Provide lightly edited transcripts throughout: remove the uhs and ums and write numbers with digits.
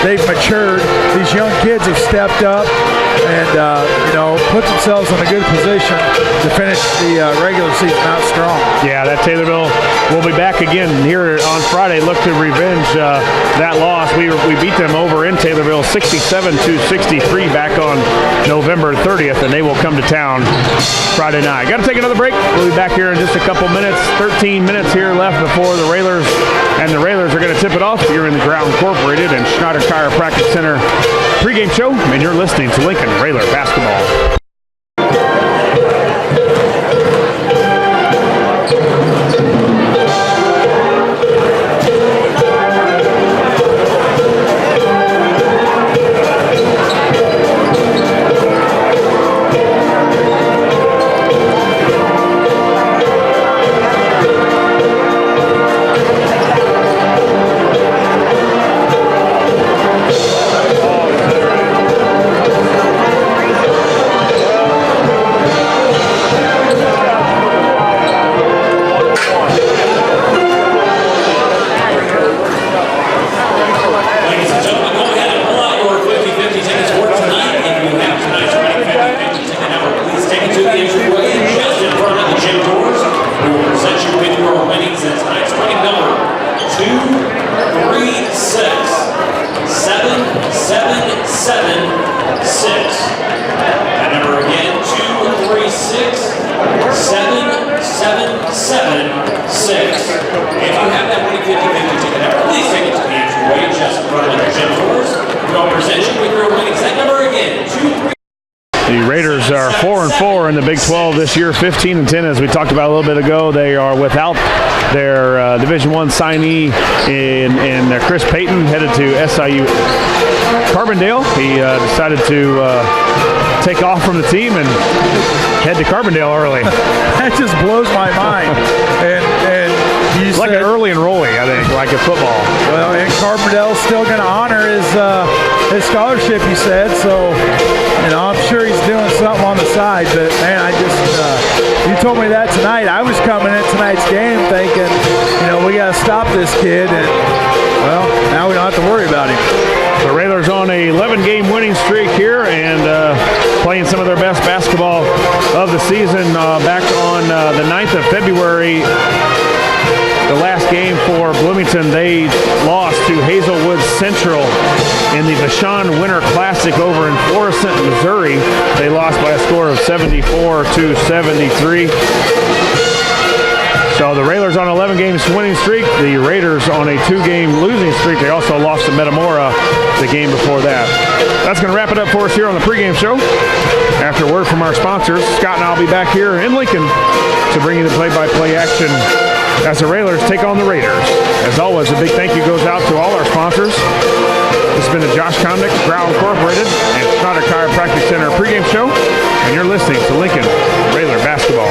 they've matured. These young kids have stepped up and, put themselves in a good position to finish the regular season out strong. Yeah, that Taylorville will be back again here on Friday. Look to revenge that loss. We beat them over in Taylorville 67-63 back on November 30th, and they will come to town Friday night. Got to take another break. We'll be back here in just a couple minutes. 13 minutes here left before the Railers are going to tip it off here in the Ground Incorporated and Schneider Chiropractic Center pregame show, and you're listening to Lincoln Railer Basketball. Big 12 this year, 15-10, as we talked about a little bit ago. They are without their Division I signee in Chris Payton, headed to SIU Carbondale. He decided to take off from the team and head to Carbondale early. That just blows my mind. And you like an early enrollee, I think, like in football. Well, and Carbondale's still going to honor his scholarship, he said. So, I'm sure he's doing something on the side. But, man, you told me that tonight. I was coming in tonight's game thinking, we got to stop this kid. And, well, now we don't have to worry about him. The Railers on a 11-game winning streak here and playing some of their best basketball of the season back on the 9th of February. The last game for Bloomington, they lost to Hazelwood Central in the Vashon Winter Classic over in Florissant, Missouri. They lost by a score of 74-73. So the Railers on an 11-game winning streak. The Raiders on a 2-game losing streak. They also lost to Metamora the game before that. That's going to wrap it up for us here on the pregame show. After word from our sponsors, Scott and I will be back here in Lincoln to bring you the play-by-play action as the Railers take on the Raiders. As always, a big thank you goes out to all our sponsors. This has been the Josh Komnick, Ground Incorporated, and Schneider Chiropractic Center pregame show, and you're listening to Lincoln Railer Basketball.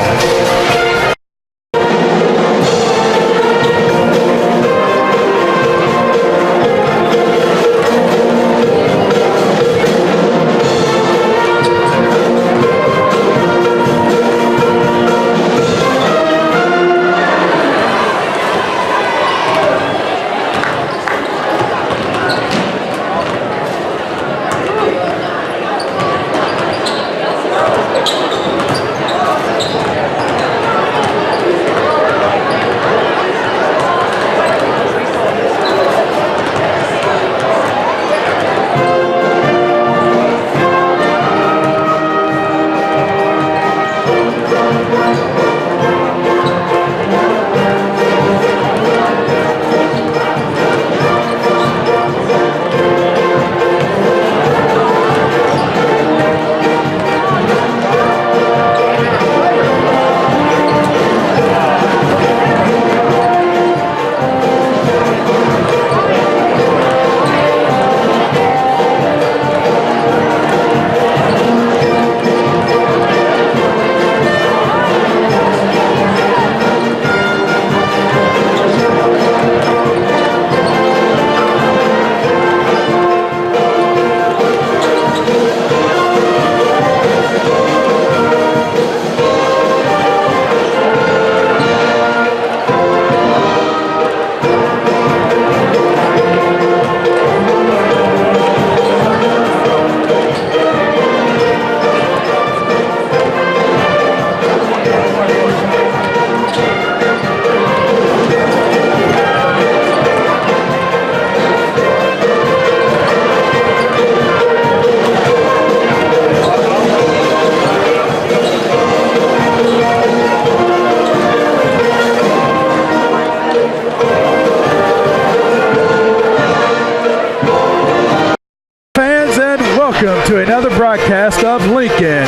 another broadcast of Lincoln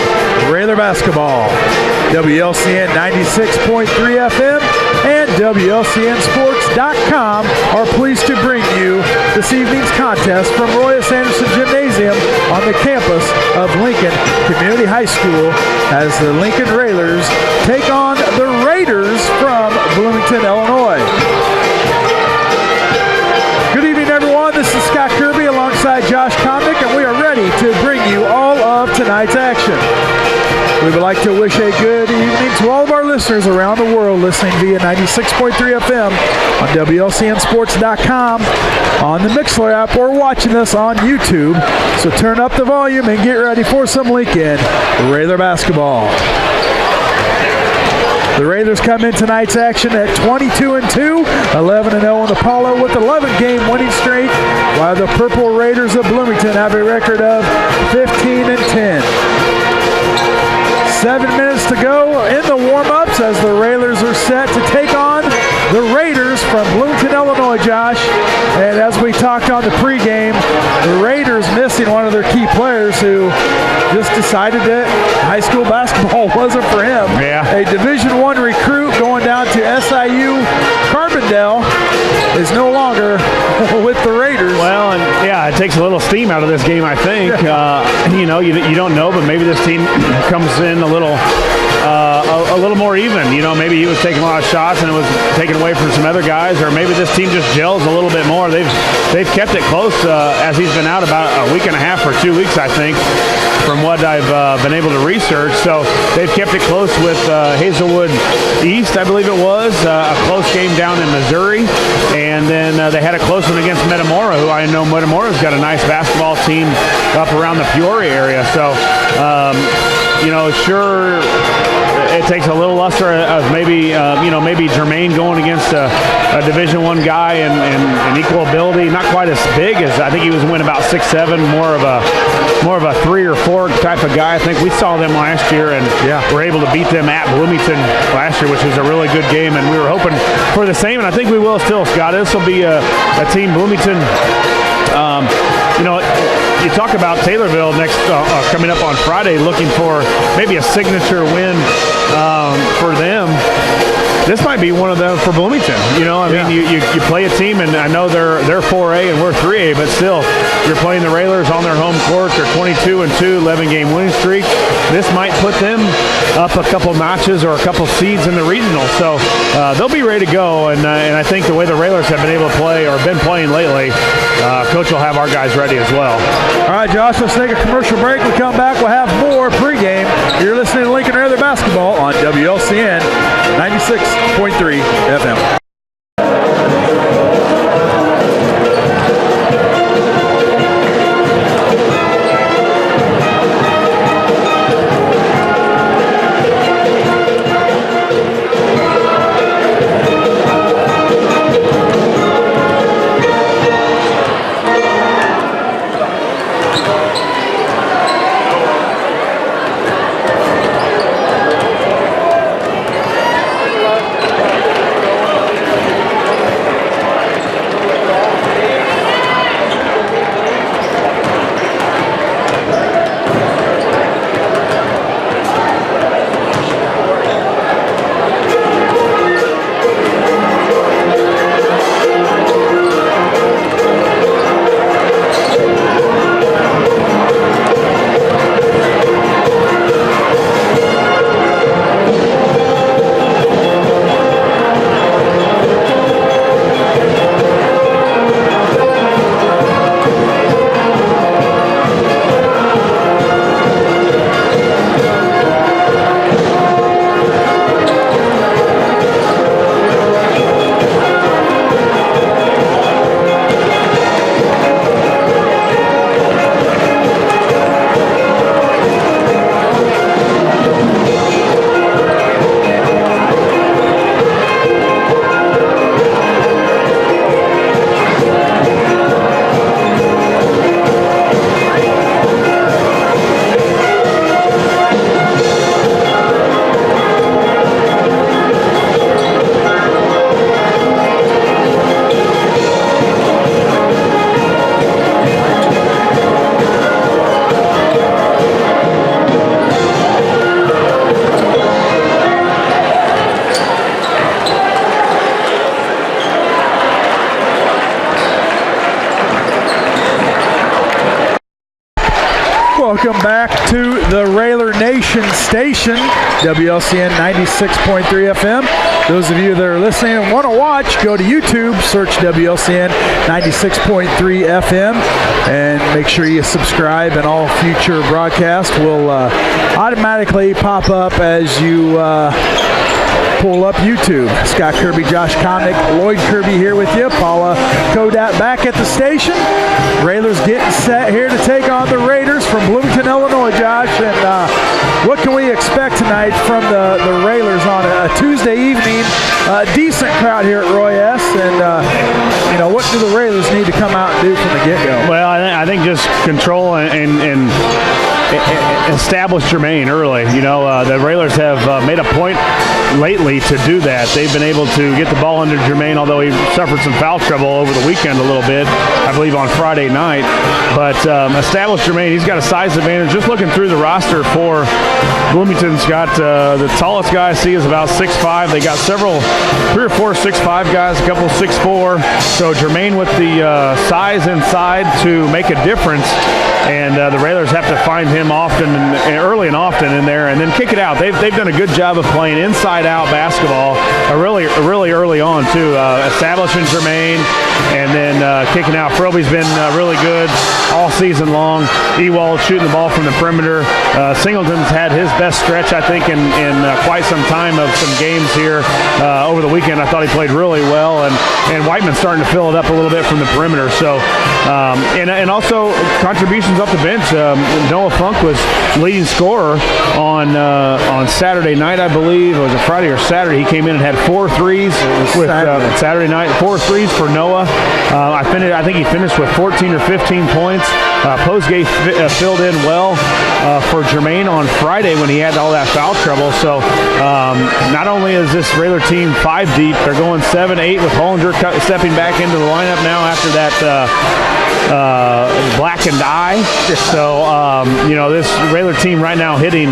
Raider basketball. WLCN 96.3 FM and WLCNsports.com are pleased to bring you this evening's contest from Royce-Anderson Gymnasium on the campus of Lincoln Community High School as the Lincoln Railers take on the Raiders from Bloomington, Illinois. Good evening, everyone. This is Scott Kirby alongside Josh Komnick, and we are ready to bring you all of tonight's action. We would like to wish a good evening to all of our listeners around the world listening via 96.3 FM on WLCNsports.com, on the Mixler app, or watching us on YouTube. So turn up the volume and get ready for some Lincoln Raider basketball. The Raiders come in tonight's action at 22-2, 11-0 in the Apollo with 11-game winning streak, while the Purple Raiders of Bloomington have a record of 15-10. 7 minutes to go in the warm-ups as the Railers are set to take on the Raiders from Bloomington, Illinois, Josh. And as we talked on the pregame, the Raiders missing one of their key players who just decided that high school basketball wasn't for him. Yeah. A Division I recruit going down to SIU Carbondale is no longer with the Raiders. Well, and yeah, it takes a little steam out of this game, I think. You know, you don't know, but maybe this team comes in a little more even. You know, maybe he was taking a lot of shots and it was taken away from some other guys, or maybe this team just gels a little bit more. They've kept it close as he's been out about a week and a half or 2 weeks, I think, from what I've been able to research. So they've kept it close with Hazelwood East, I believe it was, a close game down in Missouri, and then they had a close one against Metamora, who I know Metamora's got a nice basketball team up around the Peoria area. So, you know, sure, it takes a little luster of maybe Jermaine going against a Division I guy and equal ability, not quite as big as I think he was winning about 6'7", more of a 3 or 4 type of guy. I think we saw them last year and were able to beat them at Bloomington last year, which was a really good game, and we were hoping for the same, and I think we will still, Scott. This will be a team Bloomington. You know, you talk about Taylorville next coming up on Friday, looking for maybe a signature win for them. This might be one of them for Bloomington. You know, I mean, you play a team, and I know they're 4A and we're 3A, but still, you're playing the Railers on their home court. They're 22-2, 11-game winning streak. This might put them up a couple notches or a couple seeds in the regional. So they'll be ready to go, and I think the way the Railers have been able to play or been playing lately, Coach will have our guys ready as well. All right, Josh, let's take a commercial break. We come back, we'll have more pregame. You're listening to Lincoln Raider basketball on WLCN 96.3 FM. Welcome back to the Railer Nation station, WLCN 96.3 FM. Those of you that are listening and want to watch, go to YouTube, search WLCN 96.3 FM, and make sure you subscribe, and all future broadcasts will automatically pop up as you pull up YouTube. Scott Kirby, Josh Komnick, Lloyd Kirby here with you. Paula Kodat back at the station. Railers getting set here to take on the Raiders from Bloomington, Illinois, Josh. And what can we expect tonight from the Railers on a Tuesday evening? Decent crowd here at Roy S. And, what do the Railers need to come out and do from the get-go? Well, I think just control and establish Jermaine early. The Railers have made a point lately to do that. They've been able to get the ball under Jermaine, although he suffered some foul trouble over the weekend a little bit, I believe on Friday night. But establish Jermaine. He's got a size advantage. Just looking through the roster for Bloomington's got the tallest guy I see is about 6'5". They got 3 or 4 6'5" guys, a couple 6'4". So Jermaine with the size inside to make a difference. And the Railers have to find him often, early and often in there, and then kick it out. They've done a good job of playing inside-out basketball, really early on too, establishing Jermaine and then kicking out. Froby's been really good all season long. Ewald shooting the ball from the perimeter. Singleton's had his best stretch, I think, in quite some time of some games here over the weekend. I thought he played really well, and Whiteman's starting to fill it up a little bit from the perimeter. So, and also contributions off the bench. Noah Funk was leading scorer on Saturday night, I believe. It was a Friday or Saturday. He came in and had 4 threes with Saturday night. 4 threes for Noah. I think he finished with 14 or 15 points. Posgate filled in well for Jermaine on Friday when he had all that foul trouble. So not only is this Railer team 5 deep, they're going 7-8 with Hollinger stepping back into the lineup now after that blackened eye. So this Railer team right now hitting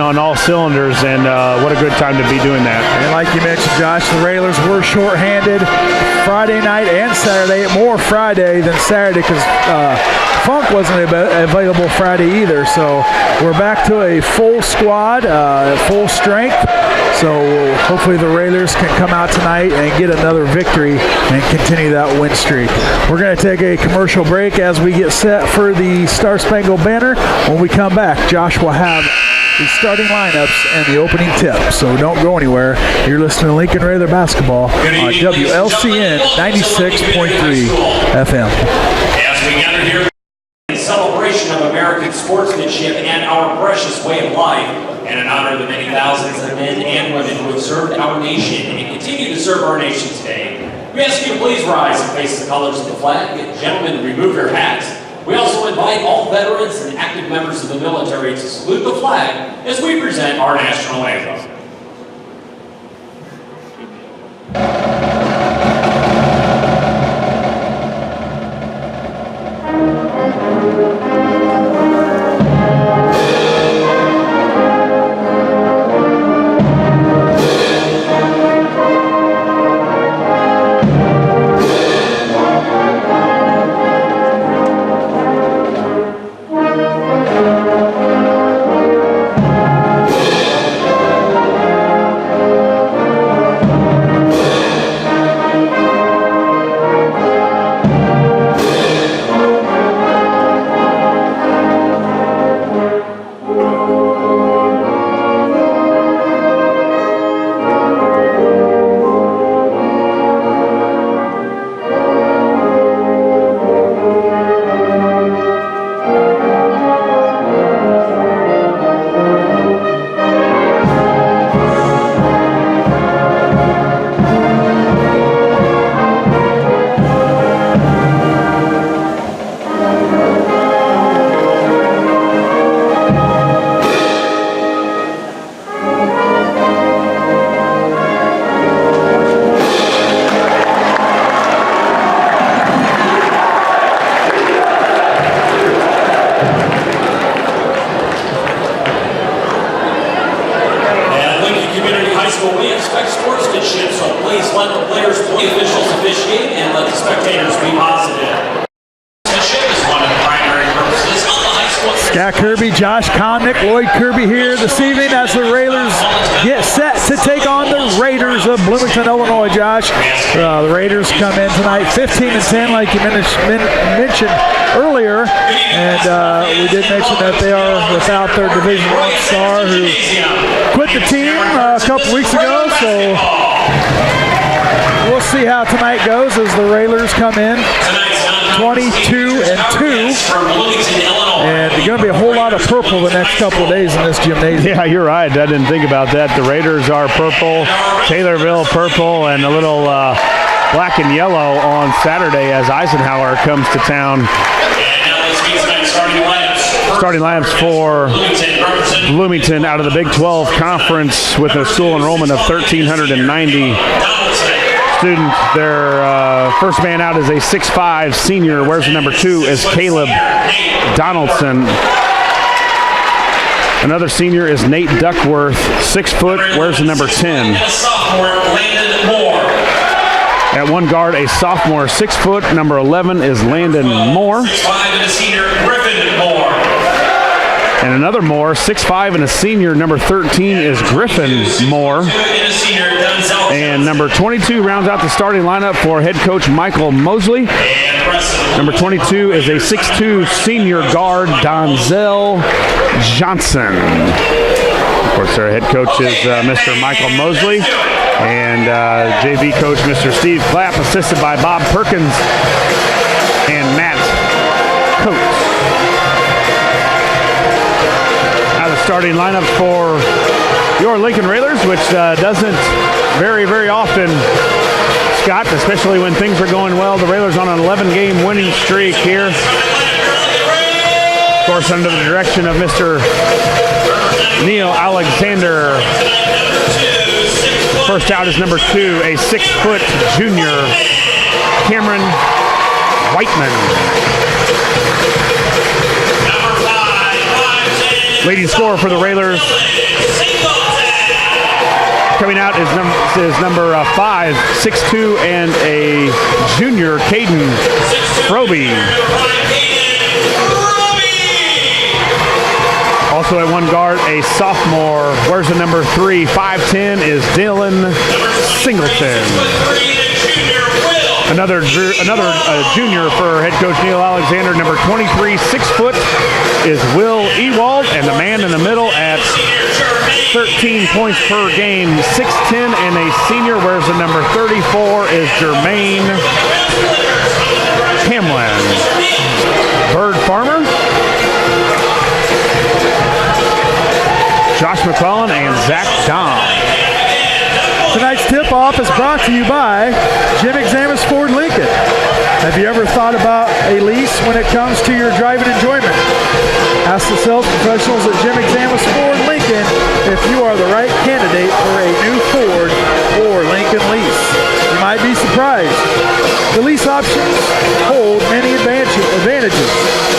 on all cylinders, and what a good time to be doing that. And like you mentioned, Josh, the Railers were shorthanded Friday night and Saturday. More Friday than Saturday because Funk wasn't available Friday either. So we're back to a full squad, full strength. So hopefully the Railers can come out tonight and get another victory and continue that win streak. We're going to take a commercial break as we get set for the Star Spangled Banner. When we come back, Josh will have the starting lineups and the opening tip. So don't go anywhere. You're listening to Lincoln Railer Basketball on WLCN 96.3 FM. As we gather here in celebration of American sportsmanship and our precious way of life, and in honor of the many thousands of men and women who have served our nation and continue to serve our nation today, we ask you to please rise and face the colors of the flag. Gentlemen, remove your hats. We also invite all veterans and active members of the military to salute the flag as we present our national anthem. Scott Kirby, Josh Komnick, Lloyd Kirby here this evening as the Railers get set to take on the Raiders of Bloomington, Illinois, Josh. The Raiders come in tonight 15-10 like you mentioned earlier. And we did mention that they are without their Division I star who quit the team a couple weeks ago. So we'll see how tonight goes as the Railers come in 22-2. And there's going to be a whole lot of purple the next couple of days in this gymnasium. Yeah, you're right. I didn't think about that. The Raiders are purple, Taylorville purple, and a little black and yellow on Saturday as Eisenhower comes to town. Starting lineups for Bloomington out of the Big 12 Conference with a school enrollment of 1,390 students. Their first man out is a 6'5" senior. Wears the number 2 is Caleb Donaldson. Another senior is Nate Duckworth, 6 foot, wears the number 10. At one guard, a sophomore, 6 foot, number 11 is Landon Moore. And another Moore, 6'5" and a senior, number 13 is Griffin Moore. And number 22 rounds out the starting lineup for head coach Michael Mosley. Number 22 is a 6'2" senior guard, Donzel Johnson. Of course, their head coach is Mr. Michael Mosley. And JV coach Mr. Steve Clapp, assisted by Bob Perkins and Matt Coates. Now the starting lineup for your Lincoln Railers, which doesn't very, very often, Scott, especially when things are going well. The Railers on an 11-game winning streak here. Of course, under the direction of Mr. Neil Alexander. First out is number 2, a 6-foot junior, Cameron Whiteman. Leading scorer for the Railers. Coming out is number 5, 6'2", and a junior, Caden Froby. Also at one guard, a sophomore, wears the number 3, 5'10", is Dylan Singleton. Another junior for head coach Neil Alexander, number 23, 6 foot, is Will Ewald, and the man in the middle at 13 points per game, 6'10", and a senior, wears the number 34, is Jermaine Hamlin. Bird Farmer, Josh McClellan, and Zach Dom. Tonight's tip-off is brought to you by Gymnasium Ford Lincoln. Have you ever thought about a lease when it comes to your driving enjoyment? Ask the sales professionals at Gymnasium Ford Lincoln if you are the right candidate for a new Ford or Lincoln lease. You might be surprised. The lease options hold many advantages.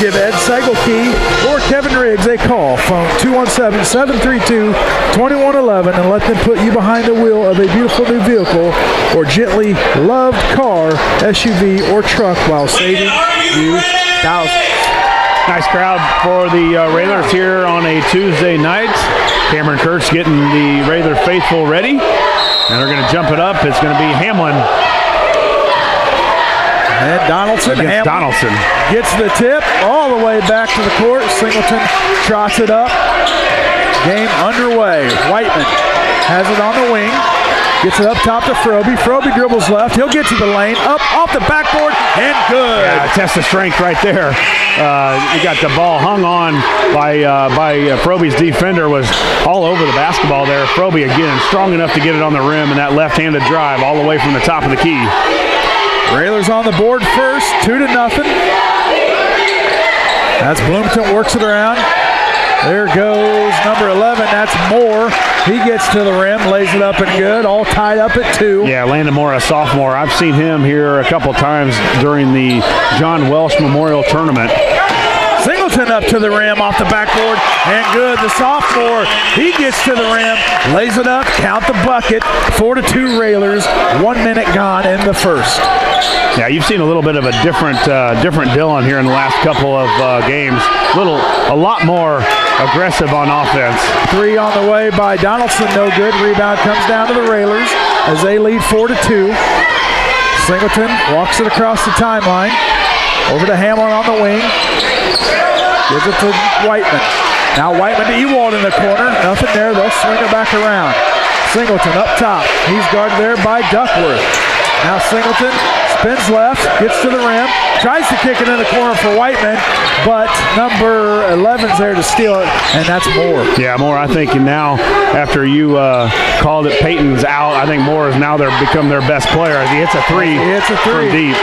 Give Ed Segelkey or Kevin Riggs a call. Phone 217-732-2111 and let them put you behind the wheel of a beautiful new vehicle or gently loved car, SUV, or truck while saving you thousands. Nice crowd for the Railers here on a Tuesday night. Cameron Kurtz getting the Railer faithful ready. And they're going to jump it up. It's going to be Hamlin. And Donaldson gets the tip all the way back to the court. Singleton trots it up. Game underway. Whiteman has it on the wing. Gets it up top to Froby. Froby dribbles left. He'll get to the lane. Up off the backboard and good. Yeah, test of strength right there. You got the ball hung on by Froby's defender, was all over the basketball there. Froby again strong enough to get it on the rim, and that left-handed drive all the way from the top of the key. Railers on the board first, 2-0. That's Bloomington, works it around. There goes number 11, that's Moore. He gets to the rim, lays it up and good, all tied up at 2. Yeah, Landon Moore, a sophomore. I've seen him here a couple times during the John Welsh Memorial Tournament. Singleton up to the rim off the backboard, and good. The sophomore, he gets to the rim, lays it up, count the bucket. 4-2 Railers, 1 minute gone in the first. Yeah, you've seen a little bit of a different Dillon here in the last couple of games. A lot more aggressive on offense. 3 on the way by Donaldson, no good. Rebound comes down to the Railers as they lead 4-2. Singleton walks it across the timeline. Over to Hamlin on the wing. Gives it to Whiteman. Now Whiteman to Ewald in the corner. Nothing there. They'll swing it back around. Singleton up top. He's guarded there by Duckworth. Now Singleton spins left, gets to the rim, tries to kick it in the corner for Whiteman, but number 11's there to steal it, and that's Moore. Yeah, Moore, I think now after you called it Peyton's out, I think Moore has now become their best player as he hits a three. From deep.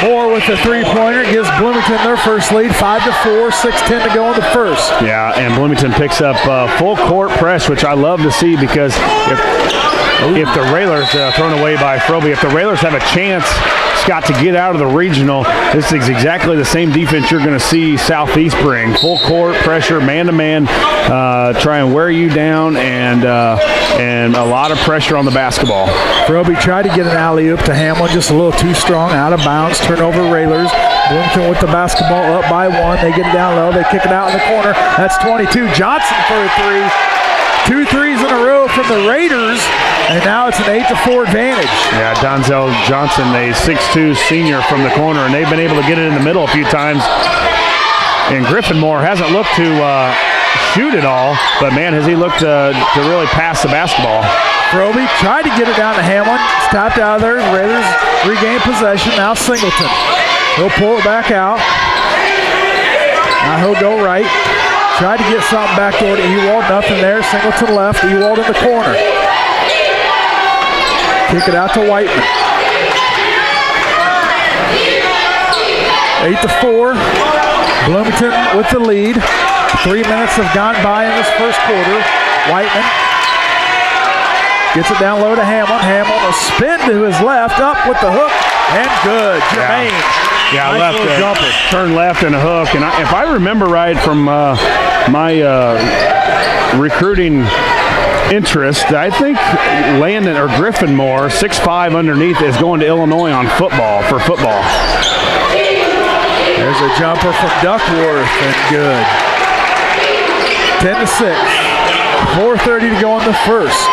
Moore with the three-pointer gives Bloomington their first lead, 5-4, 6:10 to go in the first. Yeah, and Bloomington picks up full court press, which I love to see because if the Railers thrown away by Froby, if the Railers have a chance, Scott, to get out of the regional, this is exactly the same defense you're going to see Southeast bring. Full court pressure, man-to-man, try and wear you down, and a lot of pressure on the basketball. Froby tried to get an alley-oop to Hamlin, just a little too strong, out of bounds, turnover Railers. Bloomington with the basketball up by 1. They get it down low. They kick it out in the corner. That's 22. Johnson for a 3. 2 threes in a row from the Raiders, and now it's an 8-4 advantage. Yeah, Donzel Johnson, a 6'2 senior from the corner, and they've been able to get it in the middle a few times. And Griffin Moore hasn't looked to shoot it all, but man, has he looked to really pass the basketball. Froby tried to get it down to Hamlin. It's tapped out of there. The Raiders regain possession. Now Singleton. He'll pull it back out. Now he'll go right. Tried to get something back door to Ewald. Nothing there. Singleton left. Ewald in the corner. Kick it out to Whiteman. 8-4. Bloomington with the lead. 3 minutes have gone by in this first quarter. Whiteman gets it down low to Hamlin. Hamlin will spin to his left. Up with the hook. And good. Jermaine. Yeah, nice left, jumper. Turn left and a hook. And if I remember right from my recruiting interest, I think Landon or Griffin Moore, 6'5" underneath, is going to Illinois on for football. There's a jumper from Duckworth, and good. 10-6. 4:30 to go in the first.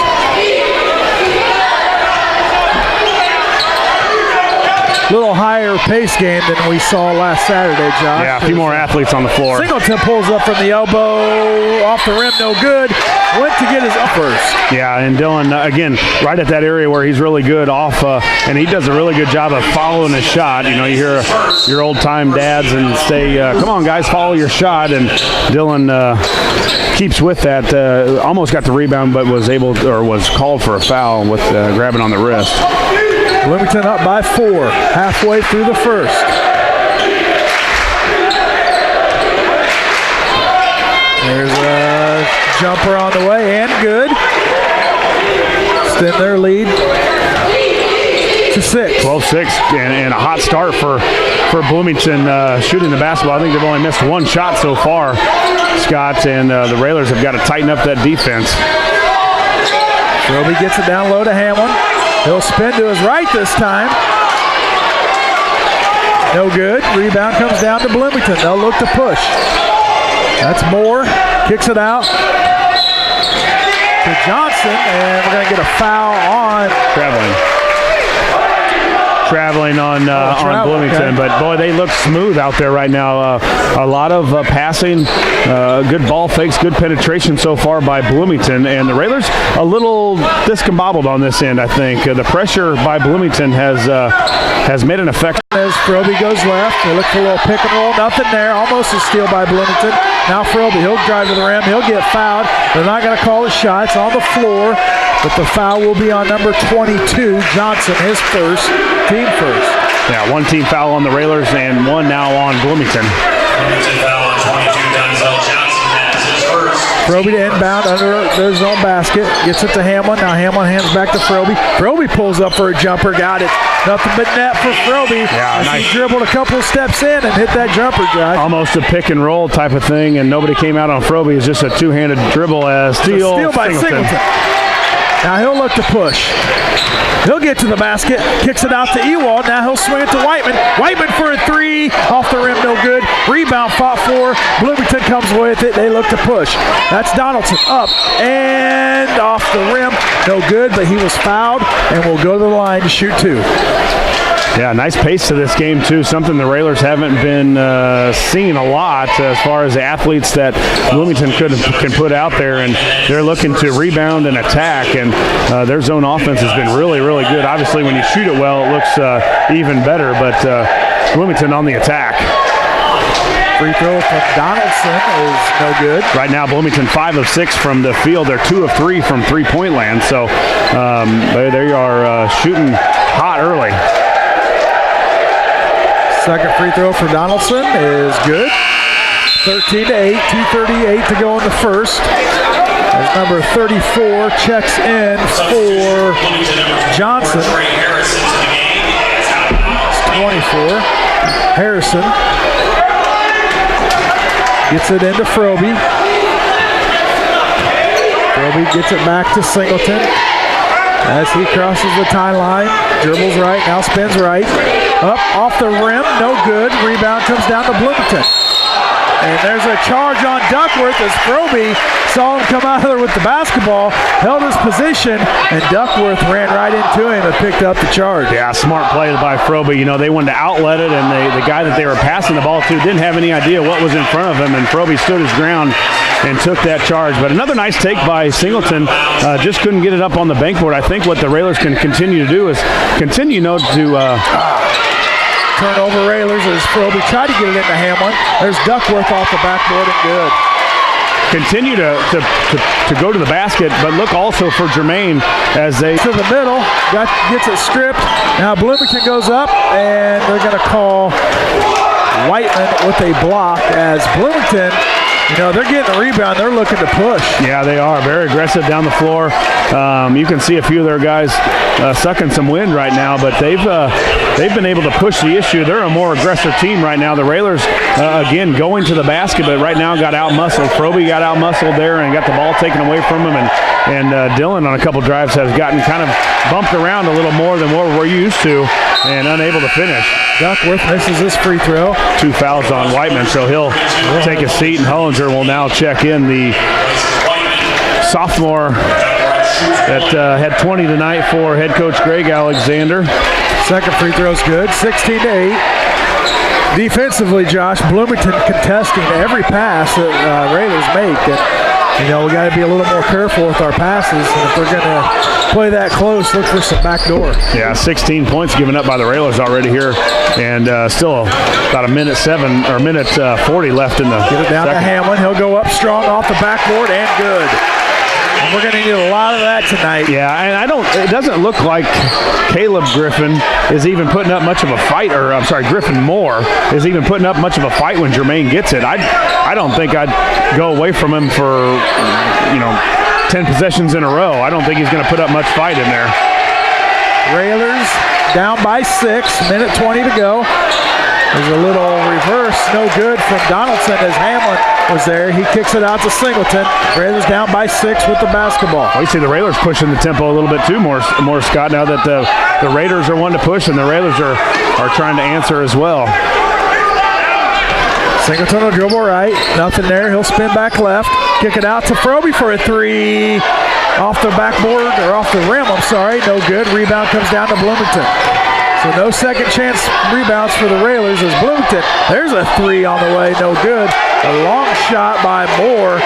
Little higher pace game than we saw last Saturday, Josh. Yeah, a few more athletes on the floor. Singleton pulls up from the elbow, off the rim, no good. Went to get his uppers. Yeah, and Dillon, again, right at that area where he's really good off, and he does a really good job of following his shot. You know, you hear your old-time dads and say, come on, guys, follow your shot, and Dillon keeps with that. Almost got the rebound, but was called for a foul with grabbing on the wrist. Bloomington up by 4, halfway through the first. There's a jumper on the way, and good. Extend their lead to 6. 12-6, and a hot start for Bloomington shooting the basketball. I think they've only missed one shot so far, Scott, and the Railers have got to tighten up that defense. Roby gets it down low to Hamlin. He'll spin to his right this time. No good. Rebound comes down to Bloomington. They'll look to push. That's Moore. Kicks it out to Johnson, and we're going to get a foul on traveling on Bloomington, okay. But boy, they look smooth out there right now. A lot of passing, good ball fakes, good penetration so far by Bloomington, and the Railers a little discombobbled on this end. I think the pressure by Bloomington has made an effect. As Froby goes left, they look for a little pick and roll. Nothing there. Almost a steal by Bloomington. Now Froby, he'll drive to the rim. He'll get fouled. They're not going to call his shots on the floor, but the foul will be on number 22, Johnson, his first, team first. Yeah, one team foul on the Railers and one now on Bloomington. Bloomington foul on 22, Donzel Johnson. That's his first. Froby to inbound under their zone basket. Gets it to Hamlin. Now Hamlin hands back to Froby. Froby pulls up for a jumper. Got it. Nothing but net for Froby. Yeah, nice. He dribbled a couple of steps in and hit that jumper, Josh. Almost a pick and roll type of thing, and nobody came out on Froby. It's just a two-handed dribble as steal by Singleton. Now he'll look to push. He'll get to the basket, kicks it out to Ewald. Now he'll swing it to Whiteman. Whiteman for a three, off the rim, no good. Rebound fought for. Bloomington comes with it. They look to push. That's Donaldson up and off the rim, no good. But he was fouled and will go to the line to shoot two. Yeah, nice pace to this game, too. Something the Railers haven't been seeing a lot as far as the athletes that Bloomington can put out there. And they're looking to rebound and attack. And their zone offense has been really, really good. Obviously, when you shoot it well, it looks even better. But Bloomington on the attack. Free throw from Donaldson is no good. Right now, Bloomington 5 of 6 from the field. They're 2 of 3 from three-point land. So they are shooting hot early. Second free throw for Donaldson is good. 13-8, 2:38 to go in the first. As number 34 checks in for Johnson. It's 24. Harrison gets it into Froby. Froby gets it back to Singleton as he crosses the timeline. Dribbles right, now spins right. Up, off the rim, no good. Rebound comes down to Bloomington. And there's a charge on Duckworth as Froby saw him come out of there with the basketball, held his position, and Duckworth ran right into him and picked up the charge. Yeah, smart play by Froby. You know, they wanted to outlet it, and the guy that they were passing the ball to didn't have any idea what was in front of him, and Froby stood his ground and took that charge. But another nice take by Singleton. Just couldn't get it up on the bankboard. I think what the Railers can continue to do is continue to turnover Railers as Froby tried to get it into Hamlin. There's Duckworth off the backboard and good. Continue to go to the basket, but look also for Jermaine as they to the middle. Gets it stripped. Now Bloomington goes up and they're going to call Whiteman with a block as Bloomington. You know, they're getting a rebound. They're looking to push. Yeah, they are. Very aggressive down the floor. You can see a few of their guys sucking some wind right now, but they've been able to push the issue. They're a more aggressive team right now. The Railers, again, going to the basket, but right now got out-muscled. Froby got out-muscled there and got the ball taken away from him, and Dylan on a couple drives has gotten kind of bumped around a little more than what we're used to and unable to finish. Duckworth misses his free throw. 2 fouls on Whiteman, so he'll take a seat, and Hollinger will now check in, the sophomore that had 20 tonight for head coach Greg Alexander. Second free throw's good, 16-8. Defensively, Josh, Bloomington contesting every pass that Railers make. And, you know, we got to be a little more careful with our passes. And if we're going to play that close, look for some backdoor. Yeah, 16 points given up by the Railers already here, and still about a minute 40 left in the Get it down second. to Hamlin. He'll go up strong off the backboard and good. And we're going to need a lot of that tonight. Yeah, and it doesn't look like Caleb Griffin is even putting up much of a fight, or I'm sorry, Griffin Moore is even putting up much of a fight when Jermaine gets it. I don't think I'd go away from him for, 10 possessions in a row. I don't think he's going to put up much fight in there. Railers down by 6, minute 20 to go. There's a little reverse, no good from Donaldson as Hamlin was there. He kicks it out to Singleton. Railers down by 6 with the basketball. Well, you see the Railers pushing the tempo a little bit too more Scott, now that the Raiders are one to push and the Railers are trying to answer as well. Singleton will dribble right, nothing there. He'll spin back left, kick it out to Froby for a three. Off the backboard, or off the rim, I'm sorry, no good. Rebound comes down to Bloomington. So no second chance rebounds for the Railers as Bloomington. There's a three on the way, no good. A long shot by Moore.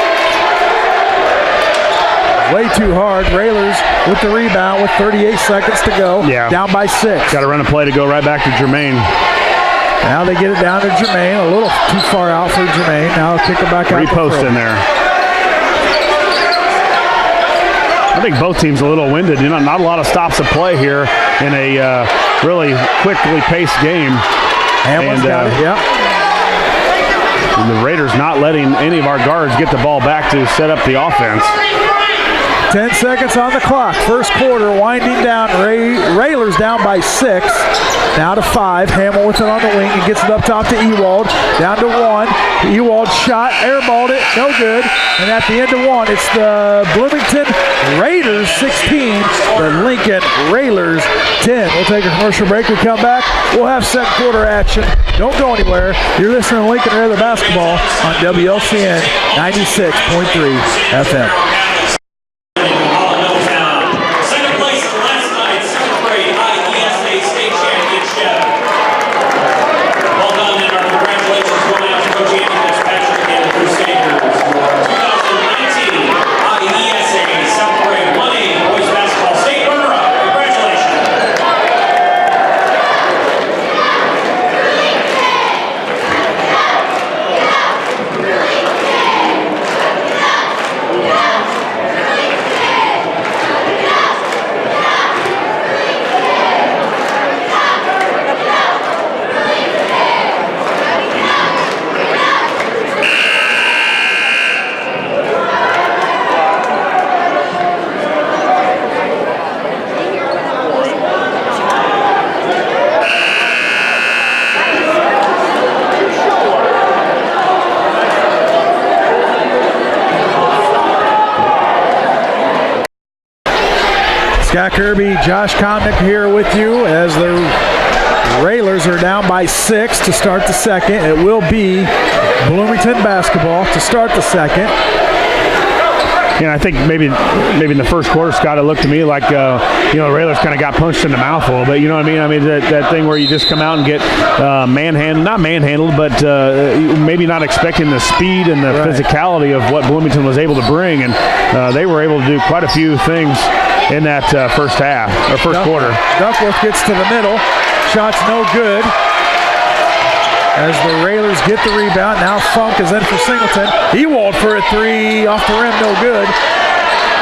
Way too hard. Railers with the rebound with 38 seconds to go. Yeah. Down by 6. Got to run a play to go right back to Jermaine. Now they get it down to Jermaine. A little too far out for Jermaine. Now kick it back out. Repost in there. I think both teams a little winded. Not a lot of stops of play here in a really quickly paced game. Hamlin's got it, yeah. And the Raiders not letting any of our guards get the ball back to set up the offense. 10 seconds on the clock. First quarter winding down. Railers down by 6. Now to 5. Hamill with it on the wing. He gets it up top to Ewald. Down to 1. Ewald shot, airballed it, no good. And at the end of 1, it's the Bloomington Raiders 16, the Lincoln Railers 10. We'll take a commercial break. We come back. We'll have second quarter action. Don't go anywhere. You're listening to Lincoln Raider Basketball on WLCN 96.3 FM. Scott Kirby, Josh Komnick here with you as the Railers are down by 6 to start the second. It will be Bloomington basketball to start the second. Yeah, I think maybe in the first quarter, Scott, it looked to me like Railers kind of got punched in the mouth a little bit. You know what I mean? I mean that thing where you just come out and get not manhandled, but maybe not expecting the speed and the physicality of what Bloomington was able to bring, and they were able to do quite a few things in that first half or first quarter. Duckworth gets to the middle, shot's no good. As the Railers get the rebound, now Funk is in for Singleton. Ewald for a 3 off the rim, no good.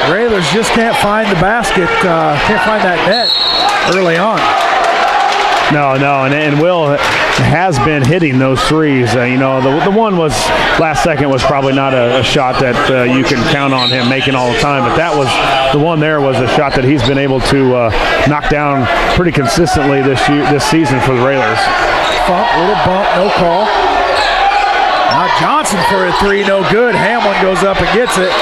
Railers just can't find the basket, can't find that net early on. No, and Will has been hitting those threes. The one was last second was probably not a shot that you can count on him making all the time, but that was the one there was a shot that he's been able to knock down pretty consistently this season for the Railers. Funk, little bump, no call. Now Johnson for a 3, no good. Hamlin goes up and gets it.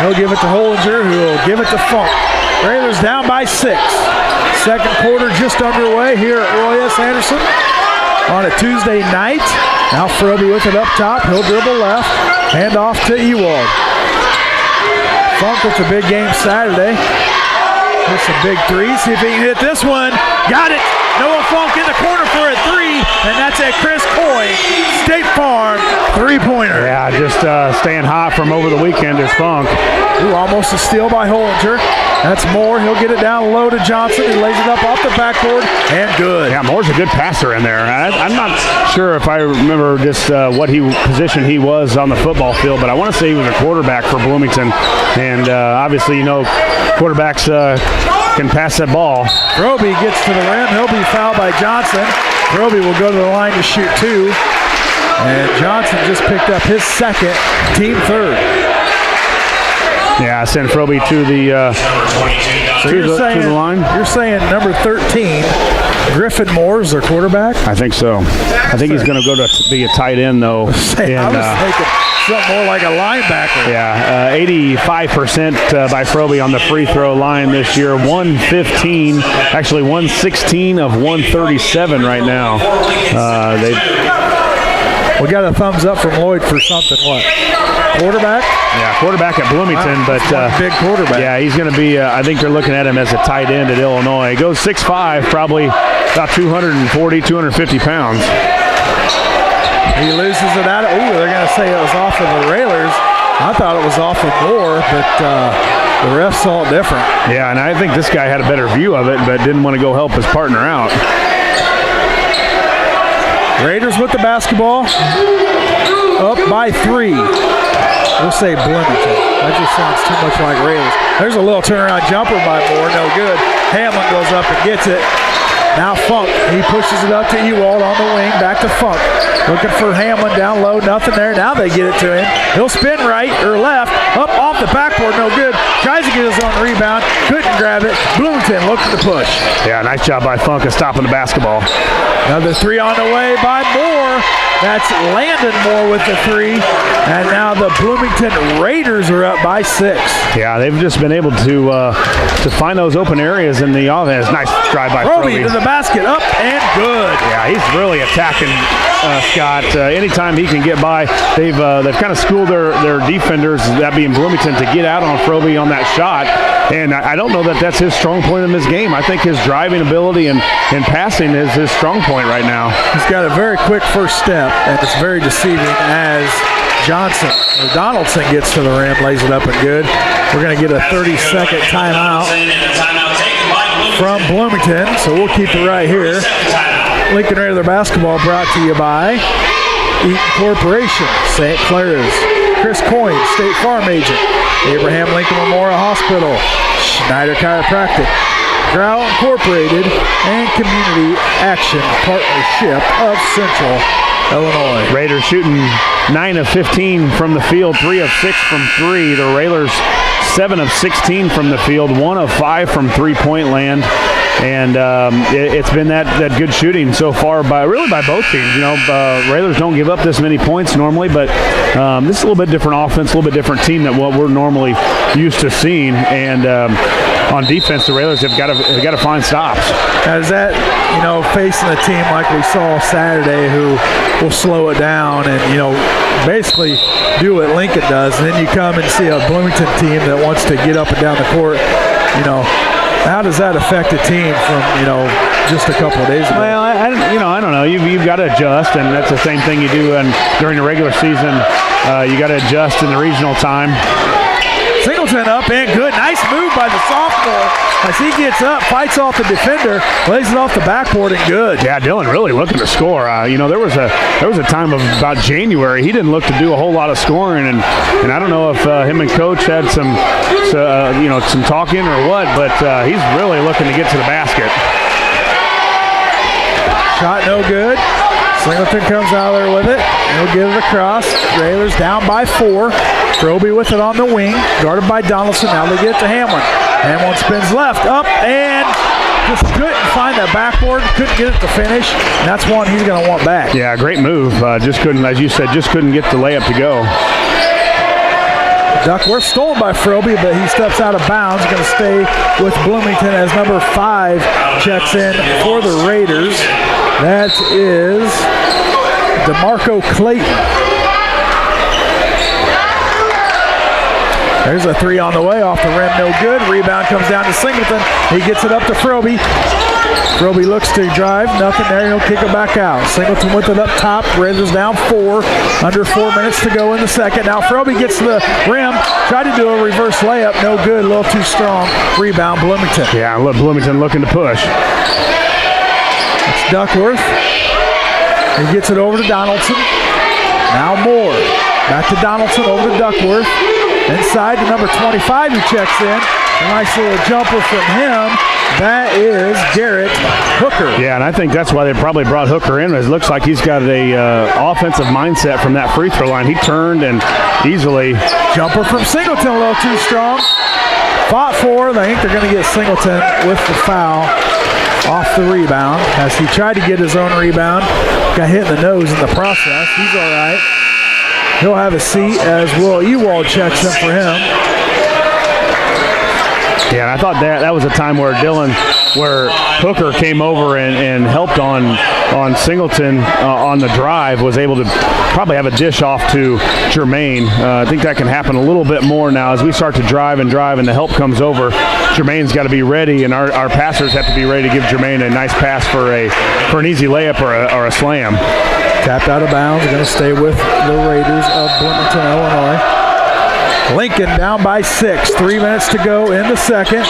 He'll give it to Hollinger, who will give it to Funk. Railers down by 6. Second quarter just underway here at Roy S. Anderson on a Tuesday night. Now Froby with it up top. He'll dribble left. Hand off to Ewald. Funk with the big game Saturday. Here's some big threes. See if he can hit this one. Got it. Noah Funk in the corner for a 3, and that's at Chris Coy, State Farm three-pointer. Yeah, just staying hot from over the weekend is Funk. Ooh, almost a steal by Hollinger. That's Moore. He'll get it down low to Johnson. He lays it up off the backboard, and good. Yeah, Moore's a good passer in there. I'm not sure if I remember just what position he was on the football field, but I want to say he was a quarterback for Bloomington. And obviously, quarterbacks can pass that ball. Roby gets to the rim. He'll be fouled by Johnson. Roby will go to the line to shoot 2. And Johnson just picked up his second, team third. Yeah, send Froby to the to the line. You're saying number 13, Griffin Moore is their quarterback? I think so. I think he's going to go to be a tight end, though. I was thinking something more like a linebacker. Yeah, 85% by Froby on the free throw line this year. 116 of 137 right now. We got a thumbs up from Lloyd for something. What? Quarterback? Yeah, quarterback at Bloomington, but big quarterback. Yeah, he's going to be. I think they're looking at him as a tight end at Illinois. He goes 6'5", probably about 240, 250 pounds. He loses it out. They're going to say it was off of the Railers. I thought it was off of Moore, but the refs saw it different. Yeah, and I think this guy had a better view of it, but didn't want to go help his partner out. Raiders with the basketball, up by 3. We'll say Bloomington. That just sounds too much like Railers. There's a little turnaround jumper by Moore, no good. Hamlin goes up and gets it. Now Funk, he pushes it up to Ewald on the wing, back to Funk. Looking for Hamlin down low, nothing there. Now they get it to him. He'll spin right or left, up off the backboard, no good. Tries to get his own rebound, couldn't grab it. Bloomington looking to push. Yeah, nice job by Funk of stopping the basketball. Another three on the way by Moore. That's Landon Moore with the three. And now the Bloomington Raiders are up by 6. Yeah, they've just been able to find those open areas in the offense. Nice drive by Roby to the basket, up and good. Yeah, he's really attacking Scott. Anytime he can get by, they've kind of schooled their defenders, that being Bloomington, to get out on Froby on that shot. And I don't know that that's his strong point in this game. I think his driving ability and passing is his strong point right now. He's got a very quick first step, and it's very deceiving as Donaldson gets to the rim, lays it up and good. We're going to get a 30-second timeout from Bloomington, so we'll keep it right here. Lincoln Raider basketball brought to you by Eaton Corporation, St. Clair's, Chris Coyne, State Farm Agent, Abraham Lincoln Memorial Hospital, Schneider Chiropractic, Grau Incorporated, and Community Action Partnership of Central Illinois. Raiders shooting 9 of 15 from the field, 3 of 6 from 3. The Railers 7 of 16 from the field, 1 of 5 from three-point land. And it's been that good shooting so far by both teams. You know, Railers don't give up this many points normally, but this is a little bit different offense, a little bit different team than what we're normally used to seeing. And on defense, the Railers have got to find stops. Now, is that, you know, facing a team like we saw Saturday who will slow it down and, you know, basically do what Lincoln does, and then you come and see a Bloomington team that wants to get up and down the court, you know, how does that affect a team from, you know, just a couple of days ago? Well, I don't know. You've got to adjust, and that's the same thing you do during the regular season. You got to adjust in the regional time. Singleton up and good. Nice move by the sophomore as he gets up, fights off the defender, lays it off the backboard and good. Yeah, Dylan really looking to score. You know, there was a time of about January he didn't look to do a whole lot of scoring, and I don't know if him and coach had some talking or what, but he's really looking to get to the basket. Shot no good. Singleton comes out there with it. He'll get it across. Railers down by 4. Roby with it on the wing, guarded by Donaldson. Now they get it to Hamlin. Hamlin spins left, up, and just couldn't find that backboard. Couldn't get it to finish. And that's one he's going to want back. Yeah, great move. Just couldn't, as you said, couldn't get the layup to go. Duckworth stolen by Froby, but he steps out of bounds. Going to stay with Bloomington as number 5 checks in for the Raiders. That is DeMarco Clayton. There's a 3 on the way, off the rim, no good. Rebound comes down to Singleton. He gets it up to Froby. Froby looks to drive, nothing there. He'll kick it back out. Singleton with it up top. Raiders down 4. Under 4 minutes to go in the second. Now Froby gets to the rim. Tried to do a reverse layup, no good. A little too strong. Rebound Bloomington. Yeah, look, Bloomington looking to push. It's Duckworth. He gets it over to Donaldson. Now Moore. Back to Donaldson, over to Duckworth. Inside to number 25 who checks in. A nice little jumper from him. That is Garrett Hooker. Yeah, and I think that's why they probably brought Hooker in. It looks like he's got a offensive mindset from that free throw line. He turned and easily. Jumper from Singleton, a little too strong. Fought for. I think they're going to get Singleton with the foul off the rebound as he tried to get his own rebound. Got hit in the nose in the process. He's all right. He'll have a seat as Will Ewald checks in for him. Yeah, and I thought that was a time where Hooker came over and helped on Singleton on the drive, was able to probably have a dish off to Jermaine. I think that can happen a little bit more now as we start to drive and the help comes over. Jermaine's got to be ready, and our passers have to be ready to give Jermaine a nice pass for an easy layup or a slam. Tapped out of bounds. Going to stay with the Raiders of Bloomington, Illinois. Lincoln down by 6. 3 minutes to go in the second.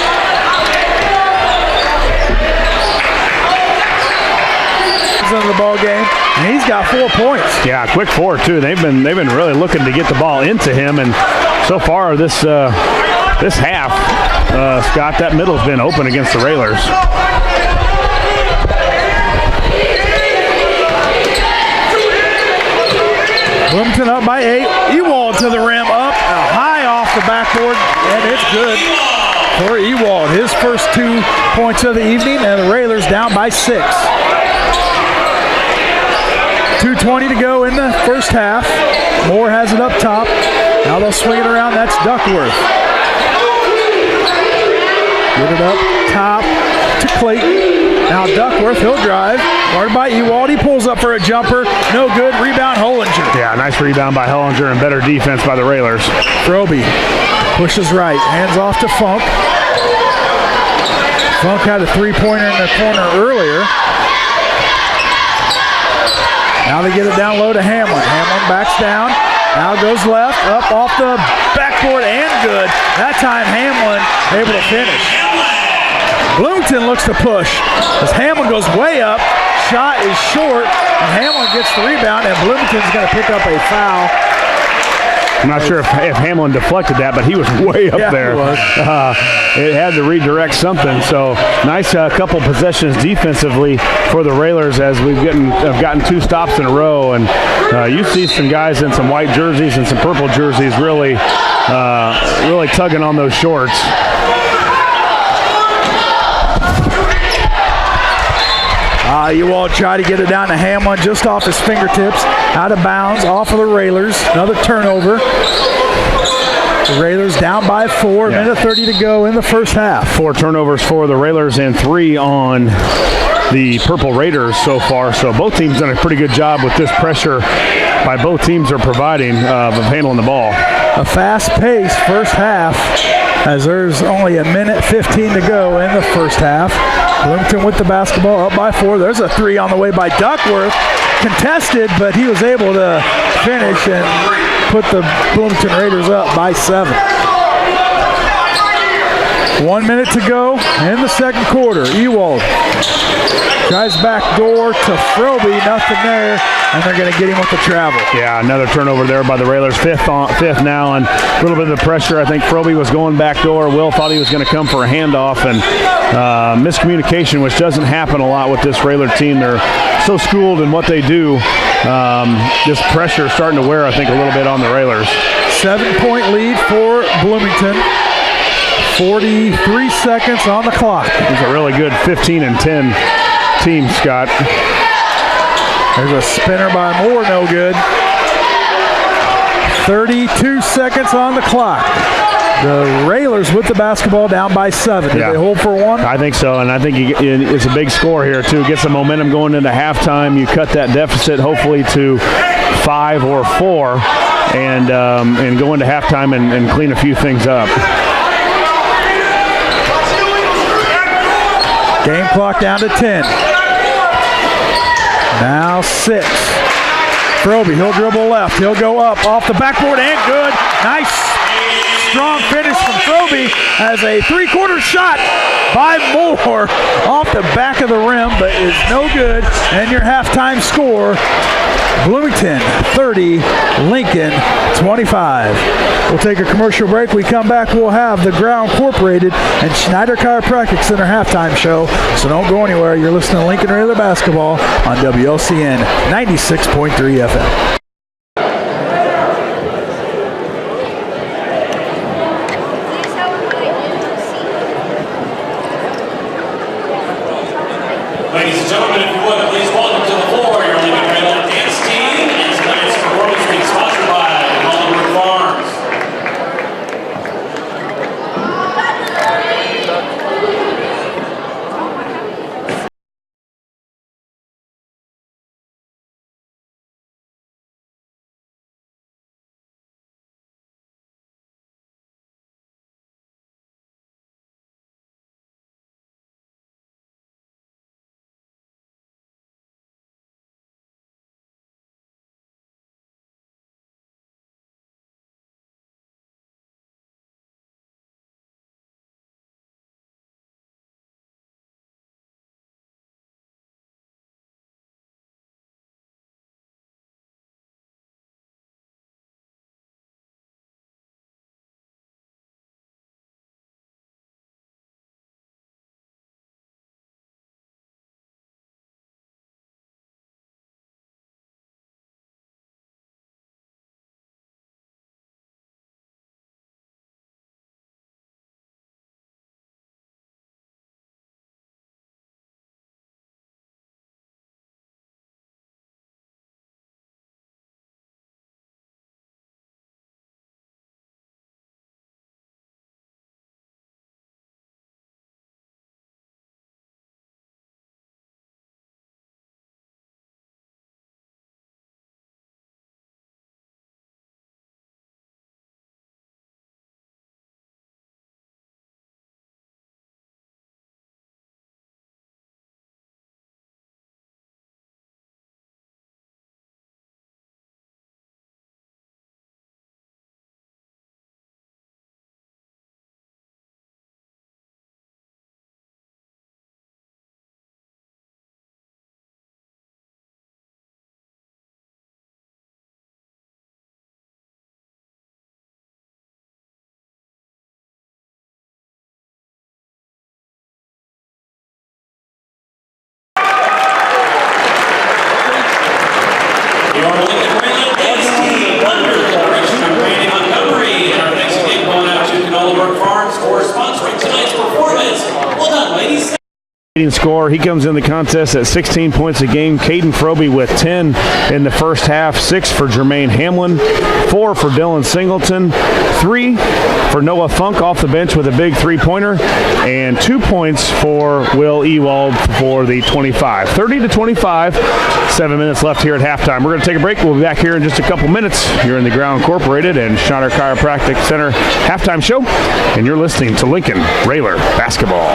He's in the ball game, and he's got 4 points. Yeah, quick 4 too. They've been really looking to get the ball into him, and so far this half, Scott, that middle's been open against the Railers. Bloomington up by 8. Ewald to the rim, up high off the backboard, and it's good for Ewald. His first 2 points of the evening, and the Railers down by 6. 2:20 to go in the first half. Moore has it up top. Now they'll swing it around. That's Duckworth. Get it up top to Clayton. Now Duckworth, he'll drive. Guarded by Ewald. He pulls up for a jumper. No good. Rebound, Hollinger. Yeah, nice rebound by Hollinger and better defense by the Railers. Frobe pushes right. Hands off to Funk. Funk had a three-pointer in the corner earlier. Now they get it down low to Hamlin. Hamlin backs down. Now goes left, up off the backboard, and good. That time Hamlin able to finish. Bloomington looks to push as Hamlin goes way up. Shot is short, and Hamlin gets the rebound, and Bloomington's going to pick up a foul. I'm not sure if Hamlin deflected that, but he was way up there. He was. It had to redirect something. So nice couple possessions defensively for the Railers as we've gotten 2 stops in a row. And you see some guys in some white jerseys and some purple jerseys really tugging on those shorts. Ewald try to get it down to Hamlin just off his fingertips, out of bounds, off of the Railers. Another turnover. The Railers down by 4, minute 30 to go in the first half. 4 turnovers for the Railers and 3 on the Purple Raiders so far. So both teams done a pretty good job with this pressure by both teams are providing of handling the ball. A fast-paced first half as there's only a minute 15 to go in the first half. Bloomington with the basketball up by 4. There's a 3 on the way by Duckworth. Contested, but he was able to finish and put the Bloomington Raiders up by 7. 1 minute to go in the second quarter. Ewald tries back door to Frobe, nothing there, and they're going to get him with the travel. Yeah, another turnover there by the Railers. Fifth now, and a little bit of the pressure. I think Frobe was going back door. Will thought he was going to come for a handoff, and miscommunication, which doesn't happen a lot with this Railer team. They're so schooled in what they do. This pressure is starting to wear, I think, a little bit on the Railers. 7-point lead for Bloomington. 43 seconds on the clock. It's a really good 15-10 team, Scott. There's a spinner by Moore, no good. 32 seconds on the clock. The Railers with the basketball down by 7. Did they hold for 1? I think so, and I think it's a big score here, too. Get some momentum going into halftime. You cut that deficit, hopefully, to 5 or 4, and go into halftime and clean a few things up. Game clock down to 10. Now 6. Frobe, he'll dribble left. He'll go up off the backboard and good. Nice strong finish from Frobe as a three-quarter shot by Moore off the back of the rim, but is no good. And your halftime score, Bloomington 30, Lincoln 25. We'll take a commercial break. We come back, we'll have the Ground Incorporated and Schneider Chiropractic Center halftime show. So don't go anywhere. You're listening to Lincoln Raider Basketball on WLCN 96.3 FM. Ladies and gentlemen, if you would, please welcome to the floor your Lincoln Raider dance team and tonight's performance being sponsored by Hollywood Farms. score. He comes in the contest at 16 points a game. Caden Froby with 10 in the first half, 6 for Jermaine Hamlin, 4 for Dylan Singleton, 3 for Noah Funk off the bench with a big three-pointer, and 2 points for Will Ewald for the 25. 30-25, 7 minutes left here at halftime. We're going to take a break. We'll be back here in just a couple minutes. You're in the Ground Incorporated and Schneider Chiropractic Center halftime show, and you're listening to Lincoln Railer Basketball.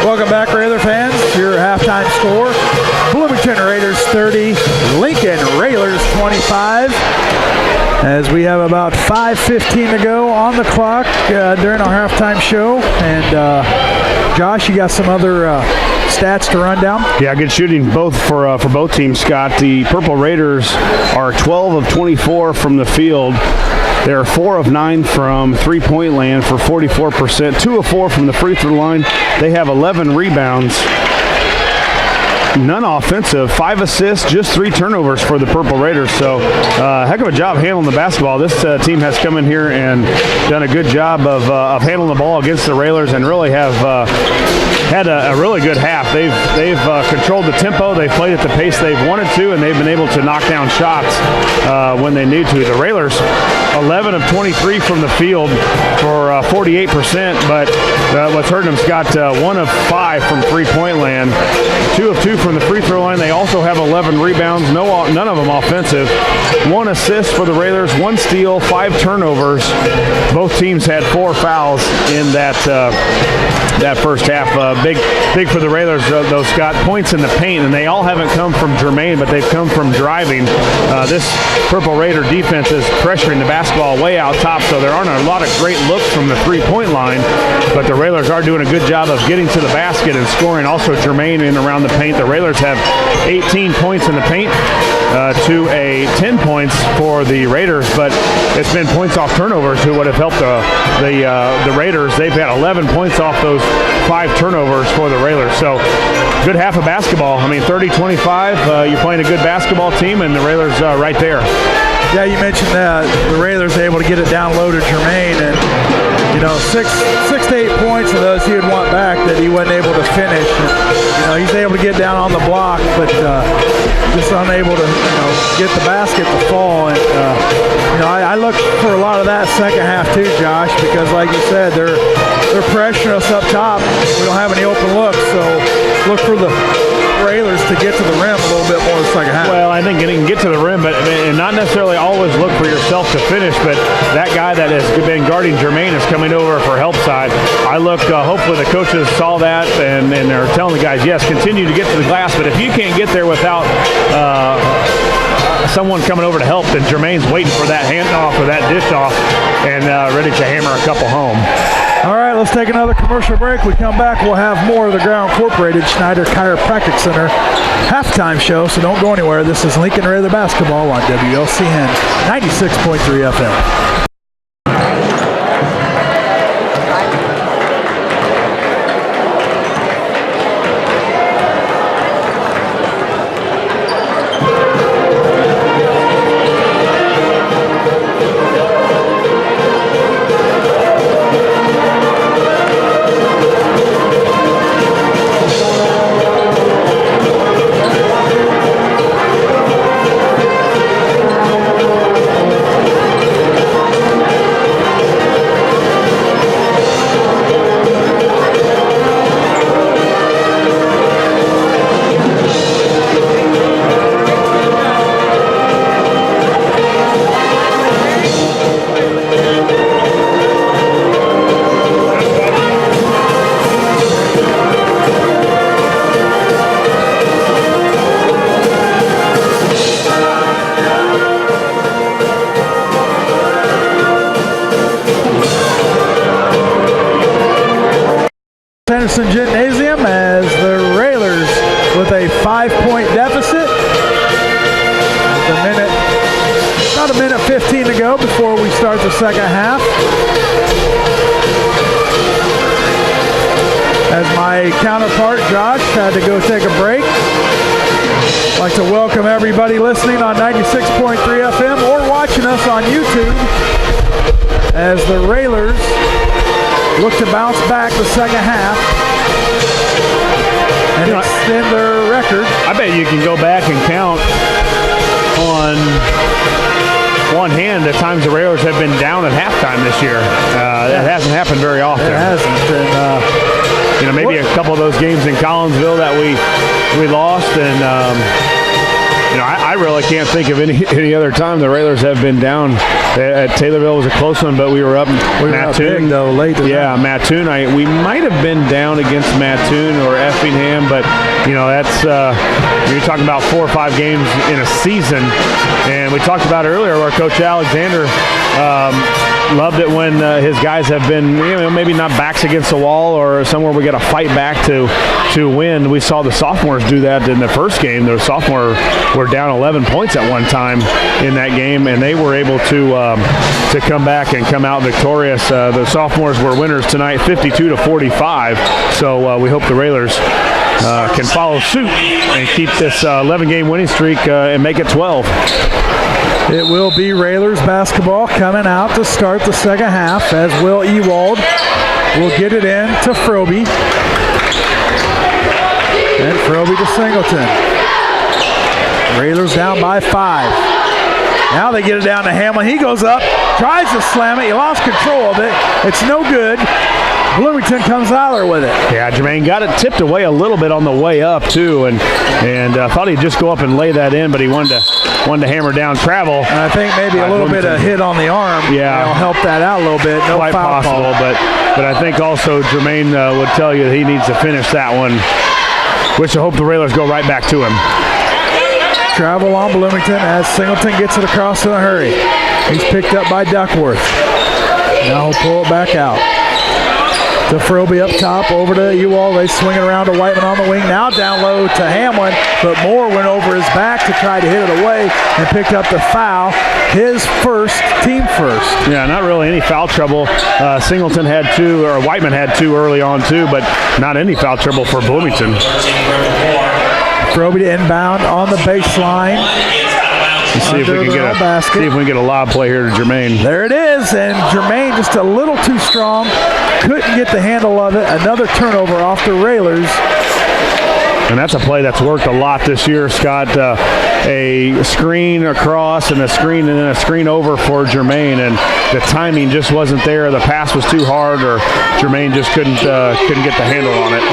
Welcome back, Railer fans. Your halftime score: Bloomington Raiders 30, Lincoln Railers 25. As we have about 5:15 to go on the clock during our halftime show. And Josh, you got some other stats to run down? Yeah, good shooting both for both teams, Scott. The Purple Raiders are 12 of 24 from the field. They're 4 of 9 from three-point land for 44%, 2 of 4 from the free throw line. They have 11 rebounds, none offensive, 5 assists, just 3 turnovers for the Purple Raiders. So heck of a job handling the basketball. This team has come in here and done a good job of handling the ball against the Railers, and really have had a really good half. They've controlled the tempo. They've played at the pace they've wanted to, and they've been able to knock down shots when they need to. The Railers, 11 of 23 from the field for 48%, but what's hurting them, Scott, 1 of 5 from three-point land, 2 of 2 from the free throw line. They also have 11 rebounds, none of them offensive. 1 assist for the Railers, 1 steal, 5 turnovers. Both teams had 4 fouls in that first half. Big for the Railers, though, Scott. Points in the paint, and they all haven't come from Jermaine, but they've come from driving. This Purple Raider defense is pressuring the basketball way out top, so there aren't a lot of great looks from the three-point line, but the Railers are doing a good job of getting to the basket and scoring. Also, Jermaine in around the paint. The Railers have 18 points in the paint to 10 points for the Raiders, but it's been points off turnovers who would have helped the Raiders. They've had 11 points off those 5 turnovers for the Railers. So good half of basketball. I mean, 30-25, you're playing a good basketball team, and the Railers right there. Yeah, you mentioned that the Railers able to get it down low to Jermaine, and 6 to 8 points of those he would want back that he wasn't able to finish. And, he's able to get down on the block, but just unable to get the basket to fall. And I look for a lot of that second half too, Josh, because like you said, they're pressuring us up top. We don't have any open looks, so look for the Railers to get to the rim a little bit more in the second half. Well, I think get to the rim, but and not necessarily always look for yourself to finish, but that guy that has been guarding Jermaine is coming over for help side. I look, hopefully the coaches saw that, and they're telling the guys, yes, continue to get to the glass, but if you can't get there without someone coming over to help, then Jermaine's waiting for that handoff or that dish off and ready to hammer a couple home. All right, let's take another commercial break. We come back, we'll have more of the Ground Incorporated Schneider Chiropractic Center halftime show, so don't go anywhere. This is Lincoln Railer Basketball on WLCN 96.3 FM. Ferguson Gymnasium as the Railers with a 5-point deficit. About a minute 15 to go before we start the second half. As my counterpart, Josh, had to go take a break. I'd like to welcome everybody listening on 96.3 FM or watching us on YouTube as the Railers look to bounce back the second half and extend their record. I bet you can go back and count on one hand the times the Railers have been down at halftime this year. That hasn't happened very often. It hasn't. And, maybe a couple of those games in Collinsville that we lost, and I really can't think of any other time the Railers have been down. At Taylorville was a close one, but we were up. We were up big, though, late. Yeah, Mattoon. We might have been down against Mattoon or Effingham, but that's you're talking about 4 or 5 games in a season. And we talked about earlier where Coach Alexander loved it when his guys have been, maybe not backs against the wall or somewhere we got to fight back to win. We saw the sophomores do that in the first game. The sophomores were down 11 points at one time in that game, and they were able to come back and come out victorious. The sophomores were winners tonight, 52-45. So we hope the Railers can follow suit and keep this 11-game winning streak and make it 12. It will be Railers basketball coming out to start the second half as Will Ewald will get it in to Froby. And Froby to Singleton. Railers down by 5. Now they get it down to Hamlin. He goes up, tries to slam it. He lost control of it. It's no good. Bloomington comes out with it. Yeah, Jermaine got it tipped away a little bit on the way up too, and thought he'd just go up and lay that in, but he wanted to hammer down travel. And I think maybe a little bit of hit on the arm. Yeah, will help that out a little bit. No quite foul possible, call. but I think also Jermaine would tell you that he needs to finish that one. Which I hope the Railers go right back to him. Travel on Bloomington as Singleton gets it across in a hurry. He's picked up by Duckworth. Now he'll pull it back out. To Froby up top, over to Ewald. They swing it around to Whiteman on the wing. Now down low to Hamlin, but Moore went over his back to try to hit it away and picked up the foul. His first, team first. Yeah, not really any foul trouble. Singleton had 2, or Whiteman had 2 early on too, but not any foul trouble for Bloomington. Froby to inbound on the baseline. Let's see if we can get a lob play here to Jermaine. There it is, and Jermaine just a little too strong. Couldn't get the handle of it. Another turnover off the Railers. And that's a play that's worked a lot this year, Scott. A screen across and a screen and then a screen over for Jermaine, and the timing just wasn't there. The pass was too hard, or Jermaine just couldn't get the handle on it.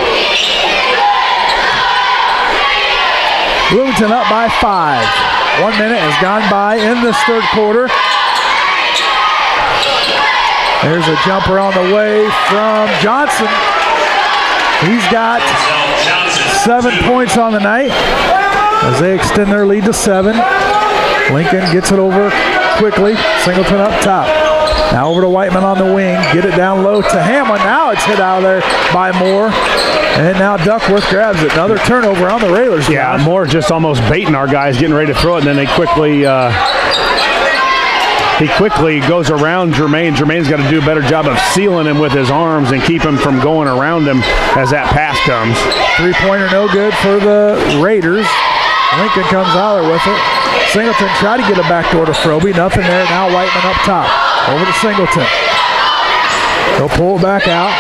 Bloomington up by 5. 1 minute has gone by in this third quarter. There's a jumper on the way from Johnson. He's got 7 points on the night as they extend their lead to 7. Lincoln gets it over quickly. Singleton up top. Now over to Whiteman on the wing. Get it down low to Hamlin. Now it's hit out of there by Moore. And now Duckworth grabs it. Another turnover on the Railers. Yeah, Moore just almost baiting our guys, getting ready to throw it, and then they quickly goes around Jermaine. Jermaine's got to do a better job of sealing him with his arms and keep him from going around him as that pass comes. 3-pointer no good for the Raiders. Lincoln comes out there with it. Singleton tried to get a backdoor to Froby. Nothing there. Now Whiteman up top. Over to Singleton. He'll pull it back out.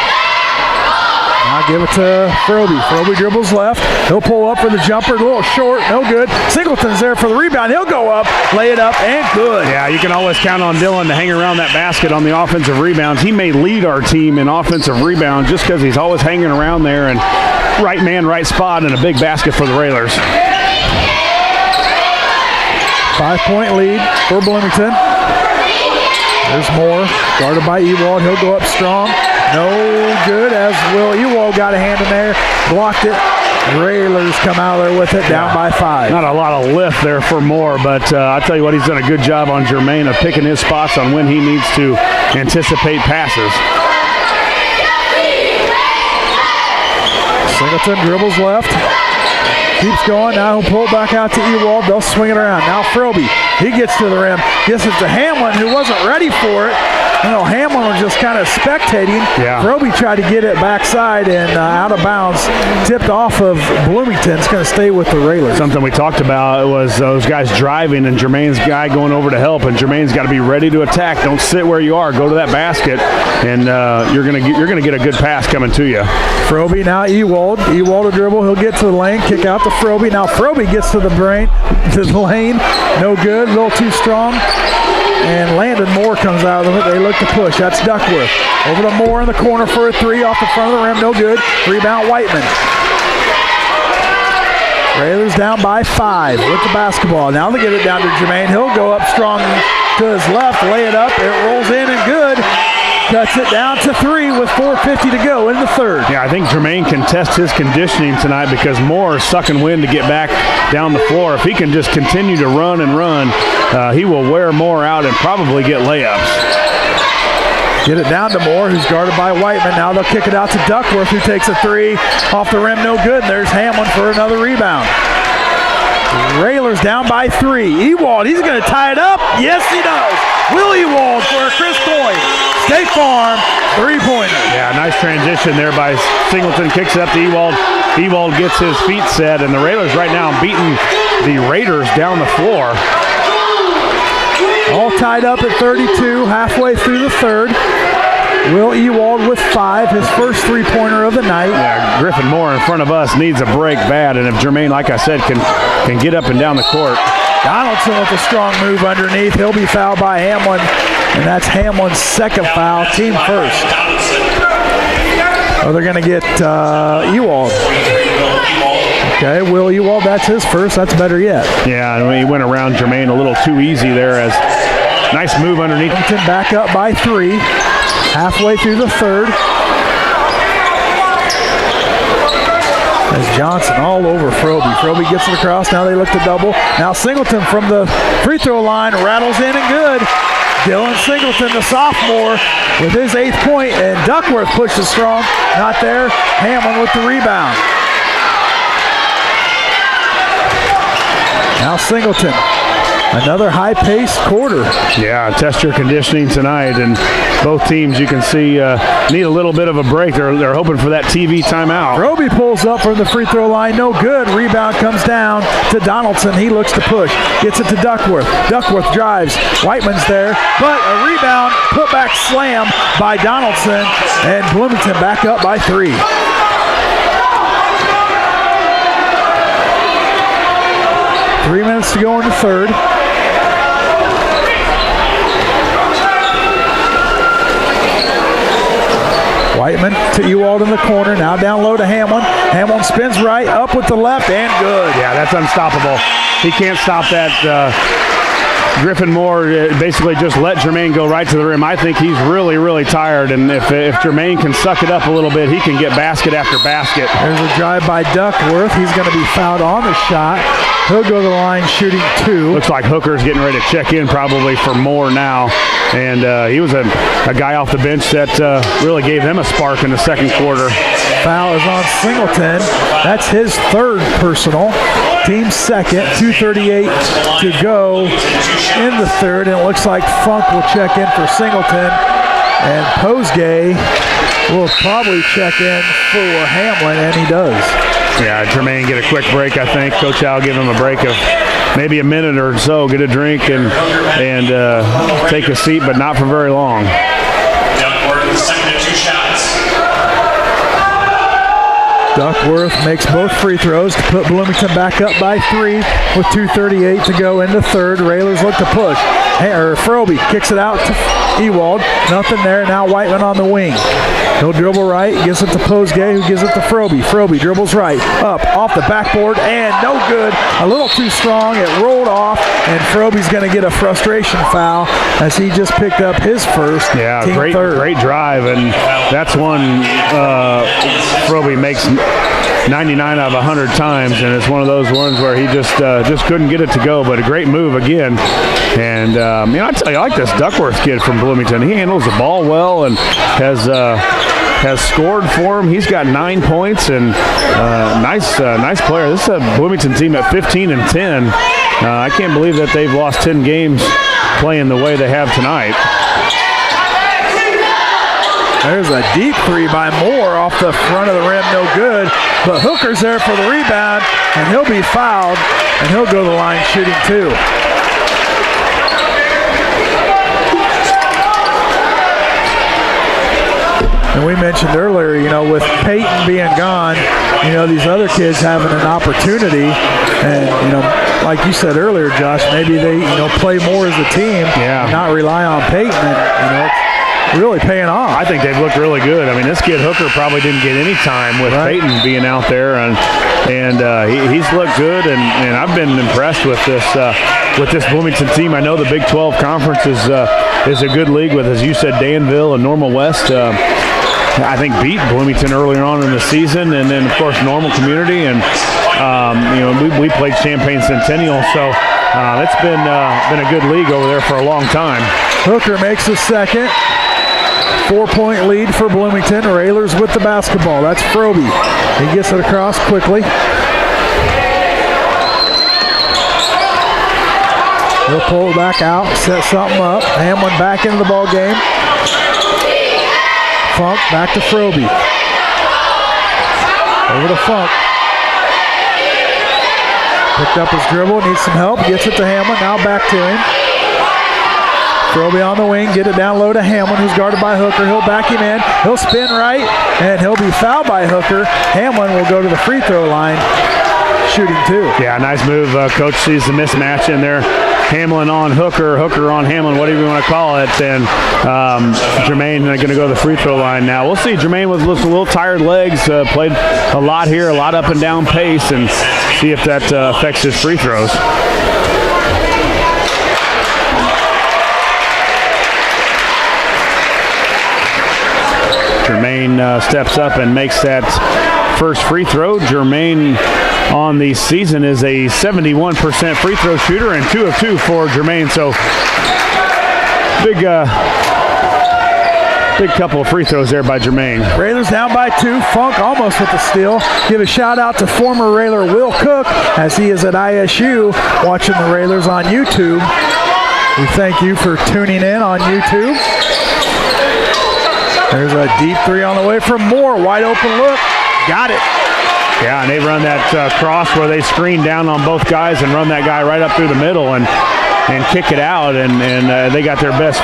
Now give it to Froby. Froby dribbles left. He'll pull up for the jumper. A little short. No good. Singleton's there for the rebound. He'll go up, lay it up, and good. Yeah, you can always count on Dylan to hang around that basket on the offensive rebounds. He may lead our team in offensive rebounds just because he's always hanging around there, and right man, right spot, and a big basket for the Railers. 5-point lead for Bloomington. There's Moore, guarded by Ewald. He'll go up strong. No good as Will Ewald got a hand in there, blocked it. Railers come out there with it, down by 5. Not a lot of lift there for Moore, but I tell you what, he's done a good job on Jermaine of picking his spots on when he needs to anticipate passes. Singleton dribbles left. Keeps going. Now he'll pull it back out to Ewald. They'll swing it around. Now Froby. He gets to the rim. Gets it to Hamlin, who wasn't ready for it. You know, Hamlin was just kind of spectating. Yeah. Froby tried to get it backside and out of bounds. Tipped off of Bloomington. It's going to stay with the Railers. Something we talked about was those guys driving and Jermaine's guy going over to help, and Jermaine's got to be ready to attack. Don't sit where you are. Go to that basket, and you're gonna get a good pass coming to you. Froby now Ewald. Ewald will dribble. He'll get to the lane. Kick out to Froby. Now Froby gets to the lane. No good. A little too strong. And Landon Moore comes out of it. They look to push. That's Duckworth. Over to Moore in the corner for a three off the front of the rim. No good. Rebound Whiteman. Railers down by 5 with the basketball. Now they get it down to Jermaine. He'll go up strong to his left. Lay it up. It rolls in and good. Cuts it down to 3 with 4:50 to go in the third. Yeah, I think Jermaine can test his conditioning tonight because Moore is sucking wind to get back down the floor. If he can just continue to run and run, he will wear Moore out and probably get layups. Get it down to Moore, who's guarded by Whiteman. Now they'll kick it out to Duckworth, who takes a 3 off the rim. No good. And there's Hamlin for another rebound. Railers down by 3. Ewald, he's going to tie it up. Yes, he does. Will Ewald for a Chris Coyne. State Farm, 3-pointer. Yeah, nice transition there by Singleton. Kicks it up to Ewald. Ewald gets his feet set, and the Railers right now beating the Raiders down the floor. All tied up at 32, halfway through the third. Will Ewald with 5, his first 3-pointer of the night. Yeah, Griffin Moore in front of us needs a break bad, and if Jermaine, like I said, can get up and down the court. Donaldson with a strong move underneath. He'll be fouled by Hamlin, and that's Hamlin's second foul, team first. Oh, they're going to get Ewald. Okay, Will Ewald, that's his first. That's better yet. Yeah, I mean, he went around Jermaine a little too easy there. As nice move underneath. Back up by 3, halfway through the third. As Johnson all over Froby. Froby gets it across. Now they look to double. Now Singleton from the free throw line rattles in and good. Dylan Singleton, the sophomore, with his 8th point, and Duckworth pushes strong. Not there. Hamlin with the rebound. Now Singleton. Another high-paced quarter. Yeah, test your conditioning tonight, and both teams you can see need a little bit of a break. They're hoping for that TV timeout. Roby pulls up from the free throw line, no good. Rebound comes down to Donaldson. He looks to push, gets it to Duckworth. Duckworth drives. Whiteman's there, but a rebound, putback slam by Donaldson, and Bloomington back up by 3. Three minutes to go in the third. Whiteman to Ewald in the corner. Now down low to Hamlin. Hamlin spins right, up with the left, and good. Yeah, that's unstoppable. He can't stop that. Griffin Moore basically just let Jermaine go right to the rim. I think he's really, really tired, and if Jermaine can suck it up a little bit, he can get basket after basket. There's a drive by Duckworth. He's going to be fouled on the shot. He'll go to the line shooting 2. Looks like Hooker's getting ready to check in probably for Moore now. And he was a guy off the bench that really gave them a spark in the second quarter. Foul is on Singleton. That's his 3rd personal. Team second. 2:38 to go in the third. And it looks like Funk will check in for Singleton. And Posgay will probably check in for Hamlin, and he does. Yeah, Jermaine get a quick break, I think. Coach Al give him a break of maybe a minute or so, get a drink and take a seat, but not for very long. Duckworth, second of 2 shots. Duckworth makes both free throws to put Bloomington back up by 3 with 2:38 to go in the third. Railers look to push. Froby kicks it out to Ewald. Nothing there. Now Whiteman on the wing. He'll dribble right, gives it to Posgay, who gives it to Froby. Froby dribbles right, up, off the backboard, and no good. A little too strong. It rolled off, and Froby's going to get a frustration foul as he just picked up his first. Yeah, team third. Great drive, and that's one Froby makes 99 out of 100 times, and it's one of those ones where he just couldn't get it to go, but a great move again. And I tell you, I like this Duckworth kid from Bloomington. He handles the ball well and has has scored for him. He's got 9 points, and nice player. This is a Bloomington team at 15-10. I can't believe that they've lost 10 games playing the way they have tonight. There's a deep three by Moore off the front of the rim, no good. But Hooker's there for the rebound, and he'll be fouled, and he'll go to the line shooting 2. And we mentioned earlier, with Peyton being gone, these other kids having an opportunity. And, like you said earlier, Josh, maybe they, play more as a team and not rely on Peyton. And, it's really paying off. I think they've looked really good. I mean, this kid Hooker probably didn't get any time with Peyton being out there. And he's looked good. And I've been impressed with this Bloomington team. I know the Big 12 Conference is a good league with, as you said, Danville and Normal West. I think beat Bloomington earlier on in the season, and then of course Normal Community, and we played Champaign Centennial, so it's been a good league over there for a long time. Hooker makes the second. 4-point lead for Bloomington. Railers with the basketball. That's Froby. He gets it across quickly. He'll pull it back out, set something up. Hamlin back into the ball game. Funk back to Froby. Over to Funk. Picked up his dribble, needs some help, gets it to Hamlin, now back to him. Froby on the wing, get it down low to Hamlin, who's guarded by Hooker. He'll back him in, he'll spin right, and he'll be fouled by Hooker. Hamlin will go to the free throw line, shooting 2. Yeah, nice move. Coach sees the mismatch in there. Hamlin on Hooker, Hooker on Hamlin, whatever you want to call it. And Jermaine going to go to the free throw line now. We'll see. Jermaine with a little tired legs, played a lot here, a lot up and down pace, and see if that affects his free throws. Jermaine steps up and makes that first free throw. Jermaine on the season is a 71% free throw shooter, and 2 of 2 for Jermaine. So big couple of free throws there by Jermaine. Railers down by 2. Funk almost with the steal. Give a shout out to former Railer Will Cook, as he is at ISU watching the Railers on YouTube. We thank you for tuning in on YouTube. There's a deep three on the way from Moore. Wide open look. Got it. Yeah, and they run that cross where they screen down on both guys and run that guy right up through the middle and kick it out. And they got their best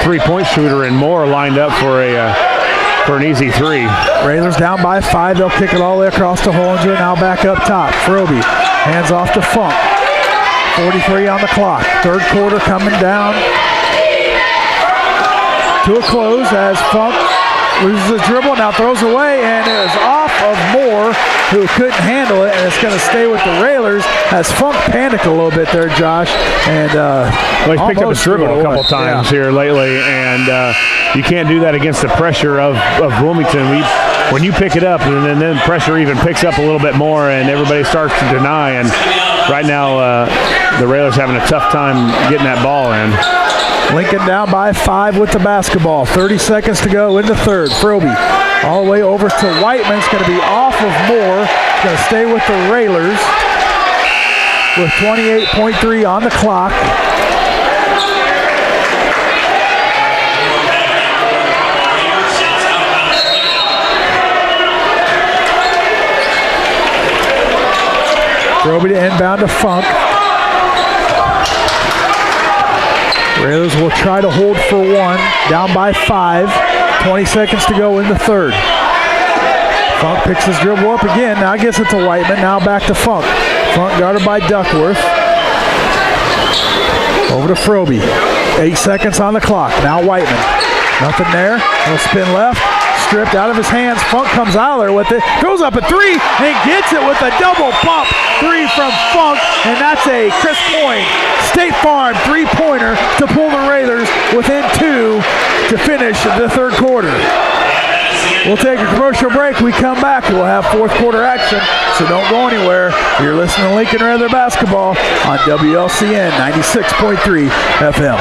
three-point shooter and Moore lined up for an easy 3. Railers down by 5. They'll kick it all the way across to Hollinger. Now back up top. Froby hands off to Funk. 43 on the clock. Third quarter coming down to a close as Funk loses the dribble, now throws away, and it is off of Moore, who couldn't handle it, and it's going to stay with the Railers as Funk panicked a little bit there, Josh. And he's picked up his dribble a couple times here lately, and you can't do that against the pressure of Bloomington. When you pick it up, and then pressure even picks up a little bit more, and everybody starts to deny. And right now, the Railers having a tough time getting that ball in. Lincoln down by 5 with the basketball. 30 seconds to go in the third. Froby all the way over to Whiteman. It's going to be off of Moore. It's going to stay with the Railers with 28.3 on the clock. Froby to inbound to Funk. Railers will try to hold for 1, down by 5. 20 seconds to go in the third. Funk picks his dribble up again. Now gets it to Whiteman. Now back to Funk. Funk guarded by Duckworth. Over to Froby. 8 seconds on the clock. Now Whiteman. Nothing there. He'll spin left. Stripped out of his hands. Funk comes out there with it. Goes up a 3 and gets it with a double bump. 3 from Funk, and that's a Chris Point State Farm 3-pointer to pull the Railers within 2 to finish the third quarter. We'll take a commercial break. We come back, we'll have fourth quarter action, so don't go anywhere. You're listening to Lincoln Railer Basketball on WLCN 96.3 FM.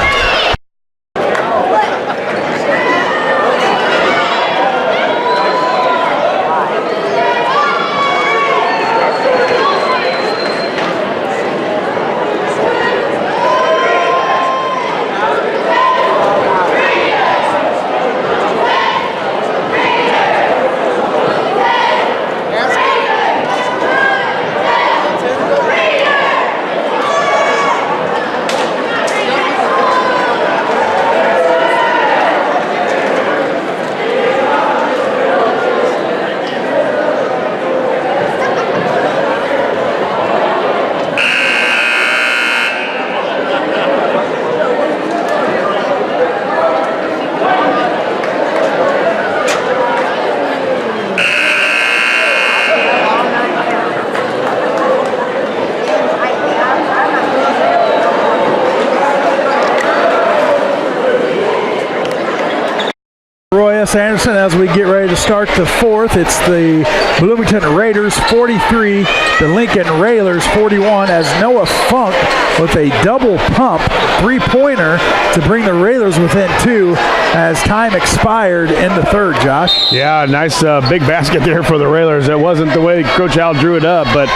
Wes Anderson as we get ready to start the fourth. It's the Bloomington Raiders 43, the Lincoln Railers 41, as Noah Funk with a double pump three-pointer to bring the Railers within 2 as time expired in the third, Josh. Yeah, nice big basket there for the Railers. That wasn't the way Coach Al drew it up, but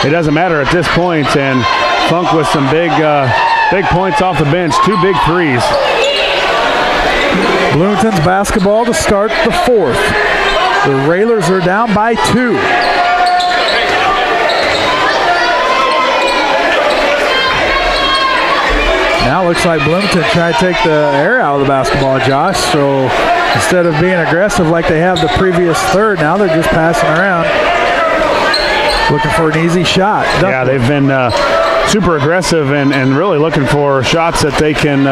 it doesn't matter at this point. And Funk with some big points off the bench, 2 big threes. Bloomington's basketball to start the fourth. The Railers are down by 2. Now looks like Bloomington trying to take the air out of the basketball, Josh. So instead of being aggressive like they have the previous third, now they're just passing around, looking for an easy shot. Yeah, they've been super aggressive and really looking for shots that they can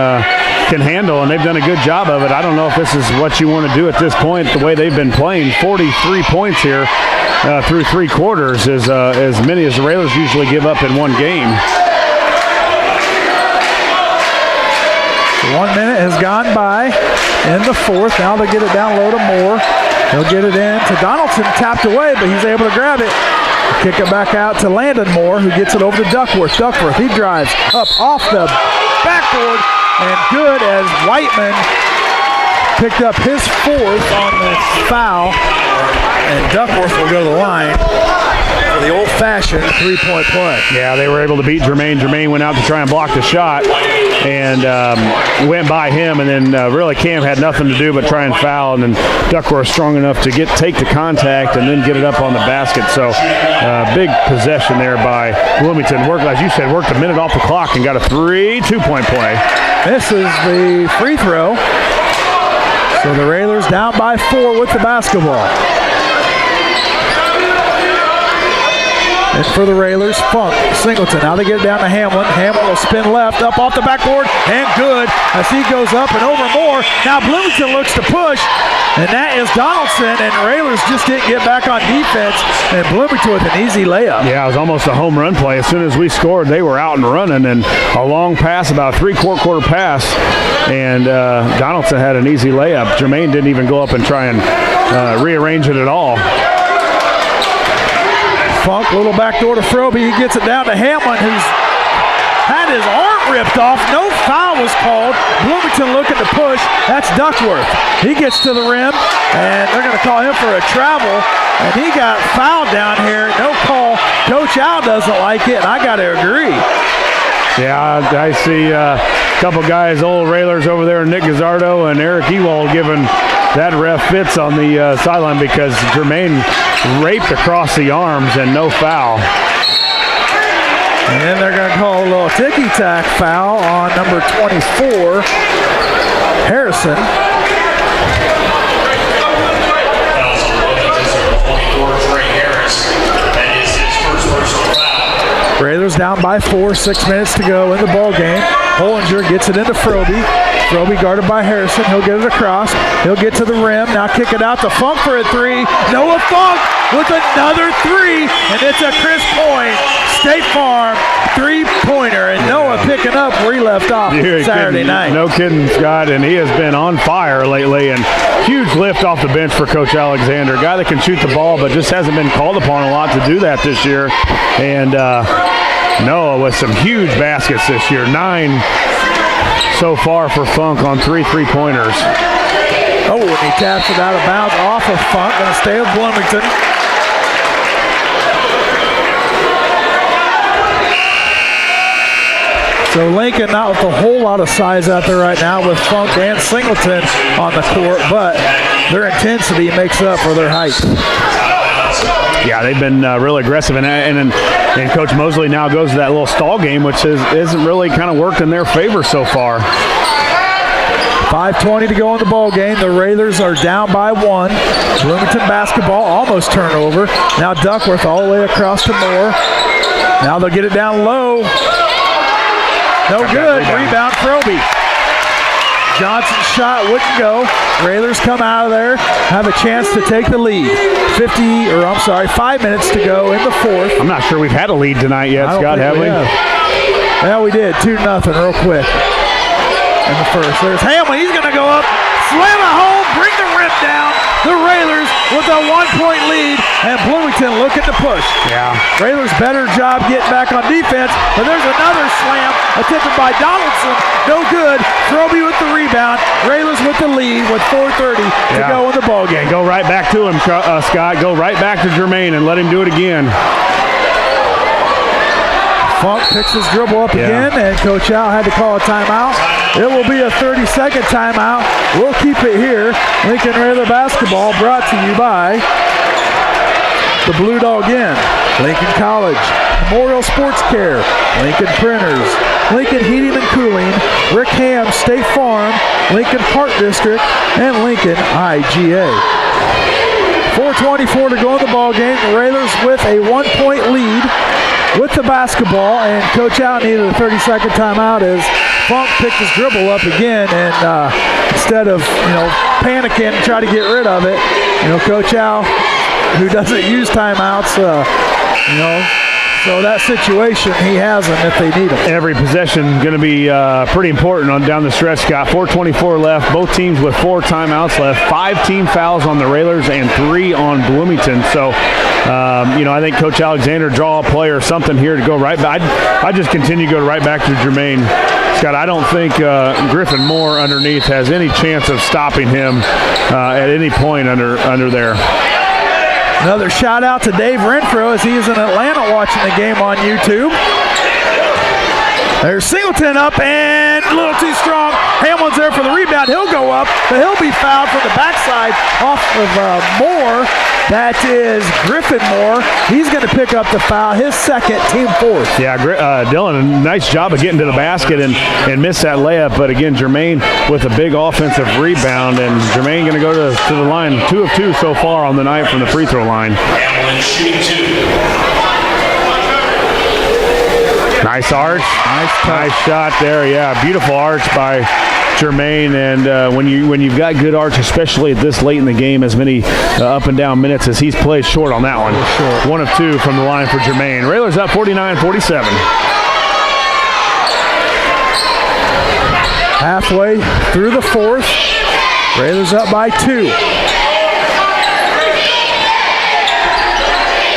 handle, and they've done a good job of it. I don't know if this is what you want to do at this point, the way they've been playing. 43 points here through 3 quarters is as many as the Railers usually give up in one game. 1 minute has gone by in the fourth. Now they get it down low to Moore. He'll get it in to Donaldson, tapped away, but he's able to grab it. Kick it back out to Landon Moore, who gets it over to Duckworth. Duckworth, he drives up off the backboard, and good as Whiteman picked up his 4th on the foul, and Duckworth will go to the line for the old-fashioned three-point play. Yeah, they were able to beat Jermaine. Jermaine went out to try and block the shot and went by him, and then really Cam had nothing to do but try and foul, and then Duckworth strong enough to take the contact and then get it up on the basket. So big possession there by Bloomington. As you said, worked a minute off the clock and got a 2-point play. This is the free throw. So the Railers down by 4 with the basketball. And for the Railers, Funk, Singleton. Now they get it down to Hamlin. Hamlin will spin left, up off the backboard, and good as he goes up and over Moore. Now Bloomington looks to push, and that is Donaldson, and Railers just didn't get back on defense, and Bloomington with an easy layup. Yeah, it was almost a home run play. As soon as we scored, they were out and running, and a long pass, about a three-quarter pass, and Donaldson had an easy layup. Jermaine didn't even go up and try and rearrange it at all. Funk, little backdoor to Froby. He gets it down to Hamlin, who's had his arm ripped off. No foul was called. Bloomington looking to push. That's Duckworth. He gets to the rim, and they're going to call him for a travel. And he got fouled down here. No call. Coach Al doesn't like it, and I got to agree. Yeah, I see a couple guys, old Railers over there, Nick Gazzardo and Eric Ewald, giving that ref fits on the sideline because Jermaine raped across the arms and no foul. And then they're going to call a little ticky-tack foul on number 24, Harrison. Railers down by 4, 6 minutes to go in the ball game. Hollinger gets it into Froby. Froby guarded by Harrison. He'll get it across. He'll get to the rim. Now kick it out to Funk for a 3. Noah Funk with another 3, and it's a Chris Coyne State Farm three-pointer, and Noah picking up where he left off Saturday night. No kidding, Scott, and he has been on fire lately, and huge lift off the bench for Coach Alexander. A guy that can shoot the ball, but just hasn't been called upon a lot to do that this year. And Noah with some huge baskets this year. 9 so far for Funk on 3 3-pointers. Oh, and he taps it out of bounds off of Funk. Going to stay with Bloomington. So Lincoln not with a whole lot of size out there right now with Funk and Singleton on the court, but their intensity makes up for their height. Yeah, they've been really aggressive, and Coach Mosley now goes to that little stall game, which isn't really kind of worked in their favor so far. 5:20 to go in the ball game. The Railers are down by 1. Bloomington basketball almost turnover. Now Duckworth all the way across to Moore. Now they'll get it down low. No good. Rebound Froby. Johnson's shot wouldn't go. Railers come out of there, have a chance to take the lead. 5 minutes to go in the fourth. I'm not sure we've had a lead tonight yet, Scott, have we? Yeah, we did. 2-0 real quick in the first. There's Hamlin. He's going to go up, slam it home, bring the rim him down. The Railers with a 1-point lead, and Bloomington looking to push. Yeah. Railers better job getting back on defense, but there's another slam attempted by Donaldson. No good. Kirby with the rebound. Railers with the lead with 4:30 to go in the ball game. Go right back to him, Scott. Go right back to Jermaine and let him do it again. Funk picks his dribble up again, and Coach Al had to call a timeout. It will be a 30-second timeout. We'll keep it here. Lincoln Railer basketball brought to you by the Blue Dog Inn, Lincoln College, Memorial Sports Care, Lincoln Printers, Lincoln Heating and Cooling, Rick Ham State Farm, Lincoln Park District, and Lincoln IGA. 4:24 to go in the ball game. The Railers with a 1-point lead with the basketball, and Coach Al needed a 30-second timeout as Funk picked his dribble up again, and instead of panicking and try to get rid of it, Coach Al, who doesn't use timeouts, so that situation, he has them if they need them. Every possession going to be pretty important on down the stretch, Scott. 4:24 left. Both teams with 4 timeouts left. 5 team fouls on the Railers and 3 on Bloomington. So, I think Coach Alexander draw a play or something here to go right back. I just continue to go right back to Jermaine. Scott, I don't think Griffin Moore underneath has any chance of stopping him at any point under there. Another shout out to Dave Renfro as he is in Atlanta watching the game on YouTube. There's Singleton up and a little too strong. Hamlin's there for the rebound. He'll go up, but he'll be fouled from the backside off of Moore. That is Griffin Moore. He's going to pick up the foul, his second, team 4th. Yeah, Dylan, a nice job of getting to the basket and missed that layup. But again, Jermaine with a big offensive rebound, and Jermaine going to go to the line. 2 of 2 so far on the night from the free throw line. Nice arch. Nice shot there. Yeah, beautiful arch by Jermaine, and when you've got good arch, especially at this late in the game, as many up and down minutes as he's played short on that one. 1 of 2 from the line for Jermaine. Railers up 49-47. Halfway through the 4th, Railers up by 2.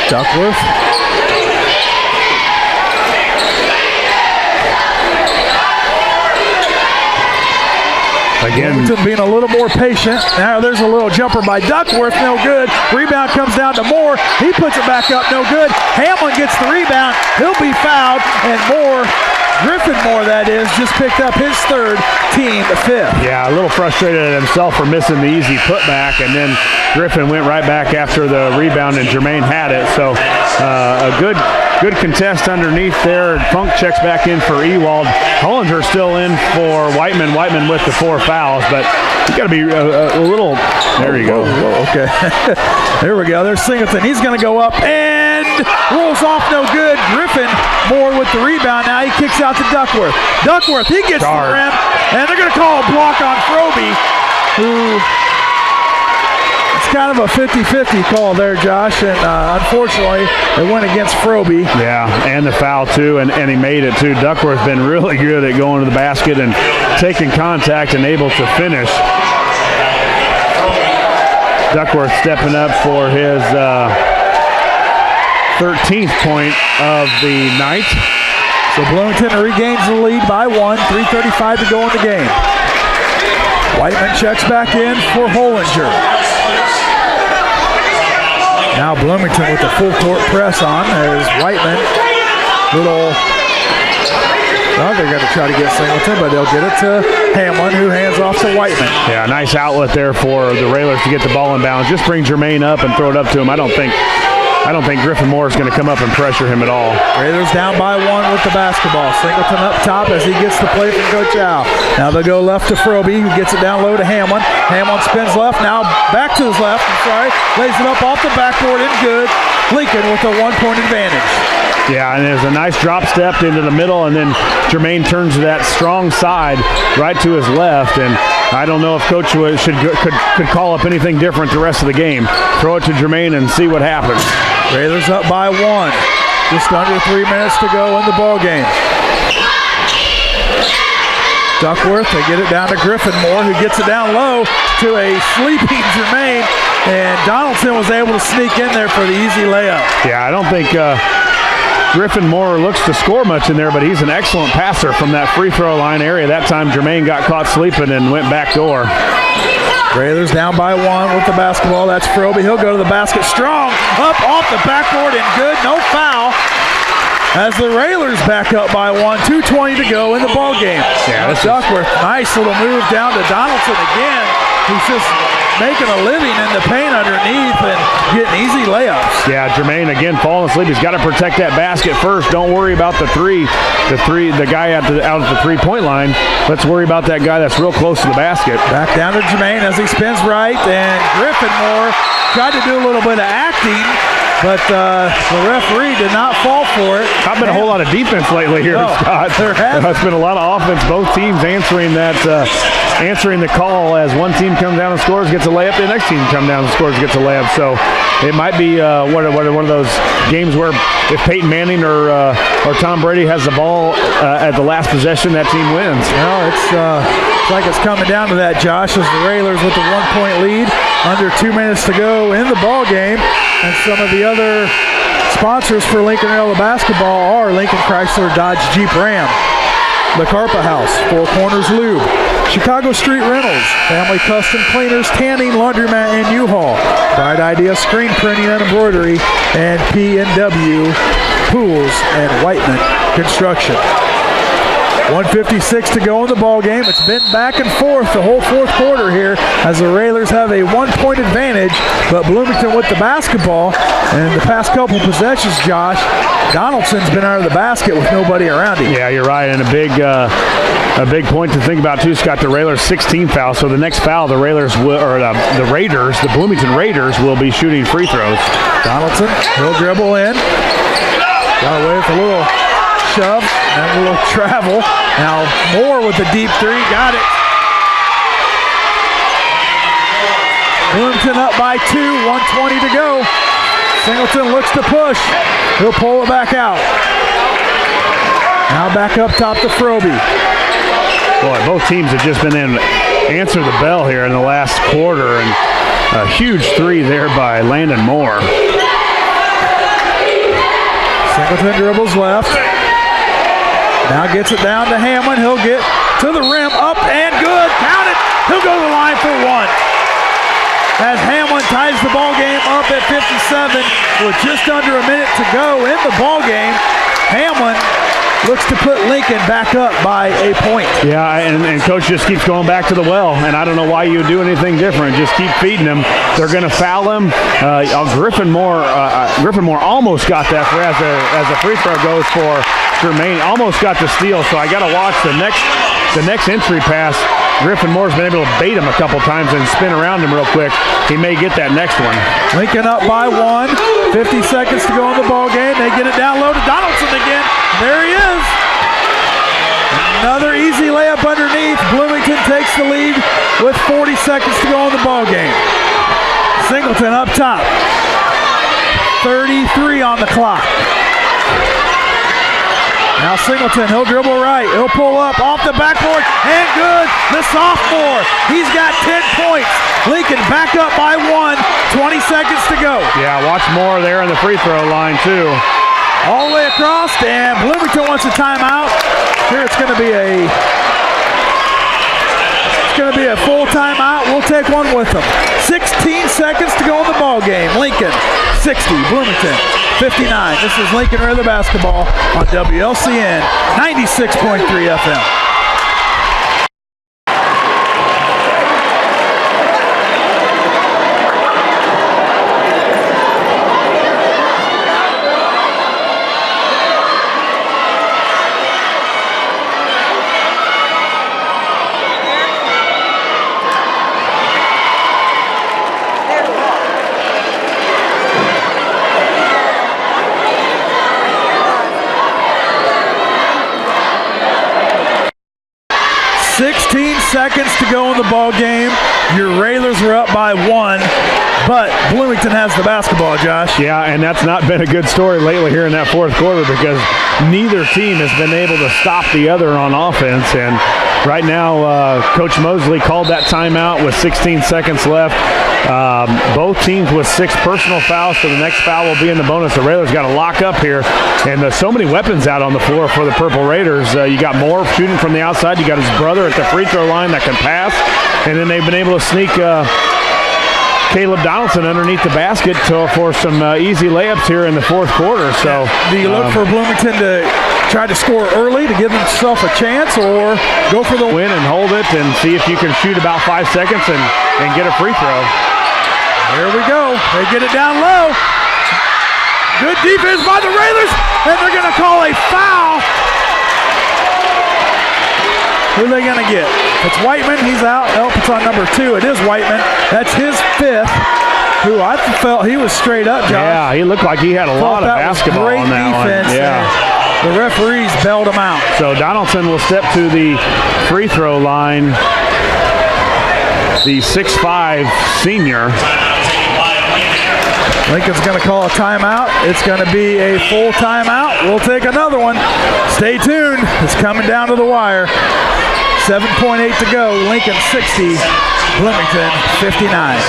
Duckworth. Again, Bloomington being a little more patient. Now there's a little jumper by Duckworth, no good. Rebound comes down to Moore. He puts it back up, no good. Hamlin gets the rebound. He'll be fouled, and Griffin Moore, that is, just picked up his 3rd, team 5th. Yeah, a little frustrated at himself for missing the easy putback, and then Griffin went right back after the rebound, and Jermaine had it. So a good contest underneath there. Funk checks back in for Ewald. Hollinger still in for Whiteman. Whiteman with the 4 fouls, but you got to be a little. There you go. Whoa, okay. There we go. There's Singleton. He's going to go up and rolls off, no good. Griffin Moore with the rebound. Now he kicks out to Duckworth. Duckworth, he gets the rim, and they're going to call a block on Froby, who. It's kind of a 50-50 call there, Josh, and unfortunately it went against Froby. Yeah, and the foul too, and he made it too. Duckworth's been really good at going to the basket and taking contact and able to finish. Duckworth stepping up for his 13th point of the night. So Bloomington regains the lead by 1, 3:35 to go in the game. Whiteman checks back in for Hollinger. Now Bloomington with the full court press on as Whiteman, they're going to try to get Singleton, but they'll get it to Hamlin, who hands off to Whiteman. Yeah, nice outlet there for the Railers to get the ball in bounds. Just bring Jermaine up and throw it up to him. I don't think Griffin Moore is going to come up and pressure him at all. Railers down by 1 with the basketball. Singleton up top as he gets the play from Coach Al. Now they'll go left to Froby, who gets it down low to Hamlin. Hamlin spins left, now back to his left, lays it up off the backboard and good. Lincoln with a 1-point advantage. Yeah, and there's a nice drop step into the middle, and then Jermaine turns to that strong side right to his left, and I don't know if Coach could call up anything different the rest of the game. Throw it to Jermaine and see what happens. Railers up by 1. Just under 3 minutes to go in the ball game. Duckworth, they get it down to Griffin Moore, who gets it down low to a sleeping Jermaine, and Donaldson was able to sneak in there for the easy layup. Yeah, I don't think Griffin Moore looks to score much in there, but he's an excellent passer from that free throw line area. That time Jermaine got caught sleeping and went back door. Railers down by 1 with the basketball. That's Froby. He'll go to the basket strong. Up off the backboard and good. No foul. As the Railers back up by 1. 2:20 to go in the ball game. Yeah, that's Duckworth. Nice little move down to Donaldson again. He's just making a living in the paint underneath and getting easy layups. Yeah, Jermaine again falling asleep. He's got to protect that basket first. Don't worry about the three. The guy out at the three-point line. Let's worry about that guy that's real close to the basket. Back down to Jermaine as he spins right, and Griffin Moore tried to do a little bit of acting, but the referee did not fall for it. Not been a whole lot of defense lately here, Scott. There has. It's been a lot of offense. Both teams answering the call as one team comes down and scores, gets a layup. The next team comes down and scores, gets a layup. So it might be one of those games where if Peyton Manning or Tom Brady has the ball at the last possession, that team wins. Well, it's like it's coming down to that, Josh, as the Railers with the 1-point lead. Under 2 minutes to go in the ball game. And some of the other sponsors for Lincoln Rail basketball are Lincoln Chrysler Dodge Jeep Ram, the Carpa House, Four Corners Lube, Chicago Street Rentals, Family Custom Cleaners, Tanning, Laundromat, and U-Haul, Bright Idea Screen Printing and Embroidery, and P&W Pools and Whiteman Construction. 1:56 to go in the ball game. It's been back and forth the whole fourth quarter here as the Railers have a 1-point advantage, but Bloomington with the basketball. And in the past couple possessions, Josh, Donaldson's been out of the basket with nobody around him. Yeah, you're right, and a big point to think about too, Scott. The Railers 16 fouls, so the next foul, the Bloomington Raiders will be shooting free throws. Donaldson, he'll dribble in. Got away with a little shove and a little travel. Now Moore with the deep three, got it. Bloomington up by 2, 1:20 to go. Singleton looks to push. He'll pull it back out. Now back up top to Froby. Boy, both teams have just been in answer the bell here in the last quarter, and a huge three there by Landon Moore. Singleton dribbles left. Now gets it down to Hamlin. He'll get to the rim, up and good. Count it. He'll go to the line for 1. As Hamlin ties the ball game up at 57 with just under a minute to go in the ball game. Hamlin looks to put Lincoln back up by a point. Yeah, and Coach just keeps going back to the well, and I don't know why you would do anything different. Just keep feeding him. They're going to foul him. Griffin Moore almost got that as the free throw goes for Jermaine. Almost got the steal, so I got to watch the next entry pass. Griffin Moore's been able to bait him a couple times and spin around him real quick. He may get that next one. Lincoln up by 1. 50 seconds to go in the ball game. They get it down low to Donaldson again. There he is. Another easy layup underneath. Bloomington takes the lead with 40 seconds to go in the ball game. Singleton up top. 33 on the clock. Now Singleton, he'll dribble right. He'll pull up off the backboard and good. The sophomore, he's got 10 points. Lincoln back up by 1. 20 seconds to go. Yeah, watch Moore there on the free throw line too. All the way across, and Bloomington wants a timeout. Here it's going to be a full timeout. We'll take one with them. 16 seconds to go in the ball game. Lincoln 60, Bloomington 59. This is Lincoln Railroad basketball on WLCN 96.3 FM. 16 seconds to go in the ball game. Your Railers are up by 1, but Bloomington has the basketball, Josh. Yeah, and that's not been a good story lately here in that fourth quarter because neither team has been able to stop the other on offense. And Right now, Coach Mosley called that timeout with 16 seconds left. Both teams with 6 personal fouls, so the next foul will be in the bonus. The Railers got to lock up here, and there's so many weapons out on the floor for the Purple Raiders. You got Moore shooting from the outside. You got his brother at the free throw line that can pass, and then they've been able to sneak Caleb Donaldson underneath the basket for some easy layups here in the fourth quarter. So, do you look for Bloomington to try to score early to give himself a chance, or go for the win and hold it and see if you can shoot about 5 seconds and get a free throw? Here we go. They get it down low. Good defense by the Railers, and they're going to call a foul. Who are they going to get? It's Whiteman. He's out. Nope, it's on number 2. It is Whiteman. That's his 5th, who I felt he was straight up, Josh. Yeah, he looked like he had a lot of basketball on that defense, one. Yeah. The referees bailed him out. So Donaldson will step to the free throw line. The 6'5" senior. Lincoln's going to call a timeout. It's going to be a full timeout. We'll take another one. Stay tuned. It's coming down to the wire. 7.8 to go. Lincoln 60, Bloomington 59.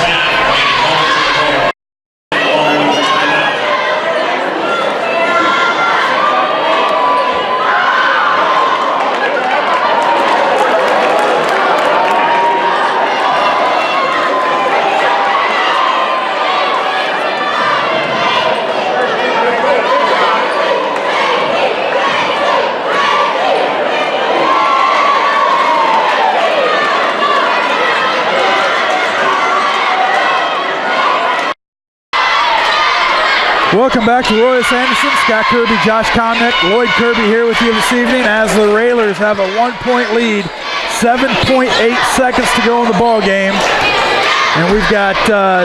Welcome back to Royce Anderson. Scott Kirby, Josh Komnick, Lloyd Kirby here with you this evening as the Railers have a 1-point lead. 7.8 seconds to go in the ball game. And we've got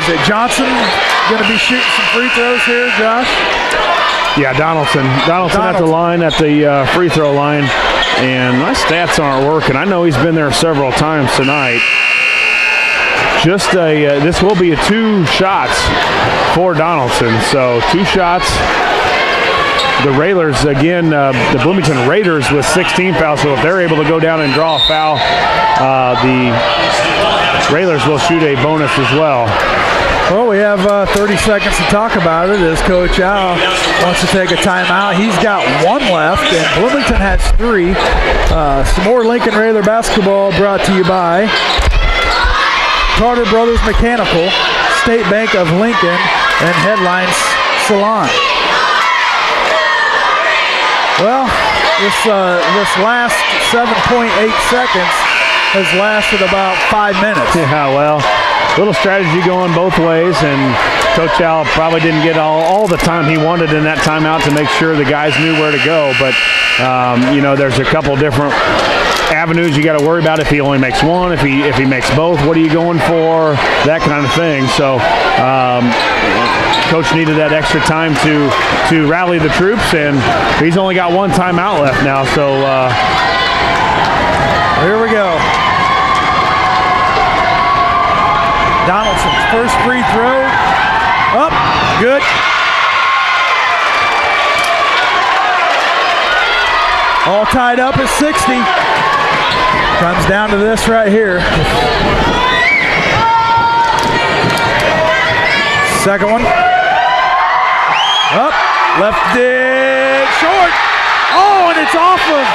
is it Johnson going to be shooting some free throws here, Josh? Yeah, Donaldson at the line, at the free throw line. And my stats aren't working. I know he's been there several times tonight. Just this will be a 2 shots for Donaldson. So 2 shots. The Railers, again, the Bloomington Raiders with 16 fouls. So if they're able to go down and draw a foul, the Railers will shoot a bonus as well. Well, we have 30 seconds to talk about it as Coach Al wants to take a timeout. He's got 1 left, and Bloomington has 3. Some more Lincoln Railer basketball brought to you by Carter Brothers Mechanical, State Bank of Lincoln, and Headlines Salon. Well, this last 7.8 seconds has lasted about 5 minutes. Yeah, well, little strategy going both ways, and Coach Al probably didn't get all the time he wanted in that timeout to make sure the guys knew where to go. But, you know, there's a couple different avenues you got to worry about. If he only makes one, if he makes both, what are you going for? That kind of thing. So Coach needed that extra time to rally the troops, and he's only got 1 timeout left now. So here we go. Donaldson's first free throw. Up, good. All tied up at 60. Comes down to this right here. Second one. Up, left it short. Oh, and it's off of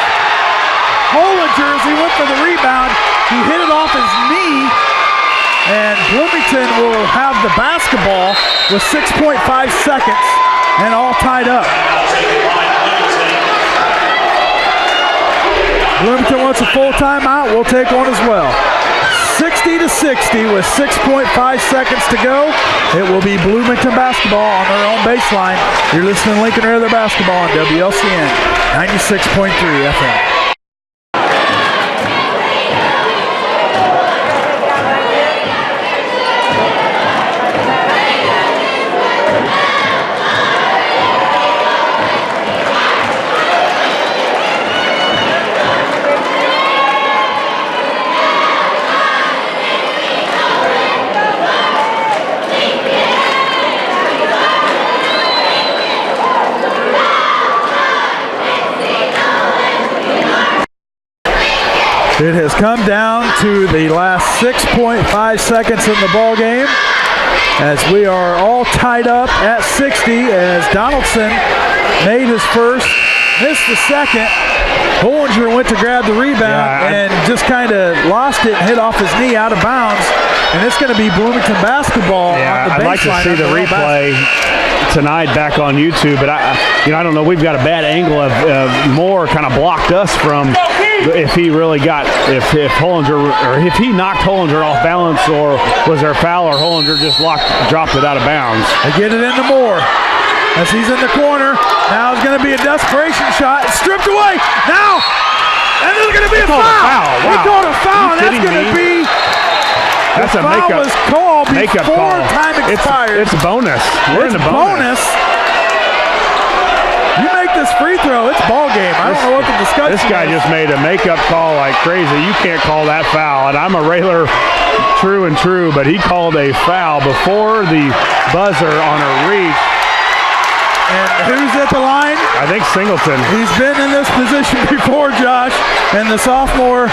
Hollinger as he went for the rebound. He hit it off his knee, and Bloomington will have the basketball with 6.5 seconds and all tied up. Bloomington wants a full timeout. We'll take one as well. 60-60 with 6.5 seconds to go. It will be Bloomington basketball on their own baseline. You're listening to Lincoln Railer basketball on WLCN 96.3 FM. It has come down to the last 6.5 seconds in the ball game as we are all tied up at 60 as Donaldson made his first, missed the second. Hollinger went to grab the rebound and just kind of lost it and hit off his knee out of bounds. And it's going to be Bloomington basketball on the baseline. I'd like to see the replay tonight back on YouTube, but I don't know. We've got a bad angle of Moore kind of blocked us from if he really got if Hollinger or if he knocked Hollinger off balance, or was there a foul, or Hollinger just dropped it out of bounds. They get it into Moore as he's in the corner. Now it's going to be a desperation shot. It's stripped away. Now, and there's going to be a foul. Wow. He called a foul, and that's going to be. That's a foul was called before time expired. It's bonus. We're in the bonus. You make this free throw, it's ball game. I don't know what the discussion is. This guy just made a makeup call like crazy. You can't call that foul. And I'm a Railer true and true, but he called a foul before the buzzer on a reach. And who's at the line? I think Singleton. He's been in this position before, Josh, and the sophomore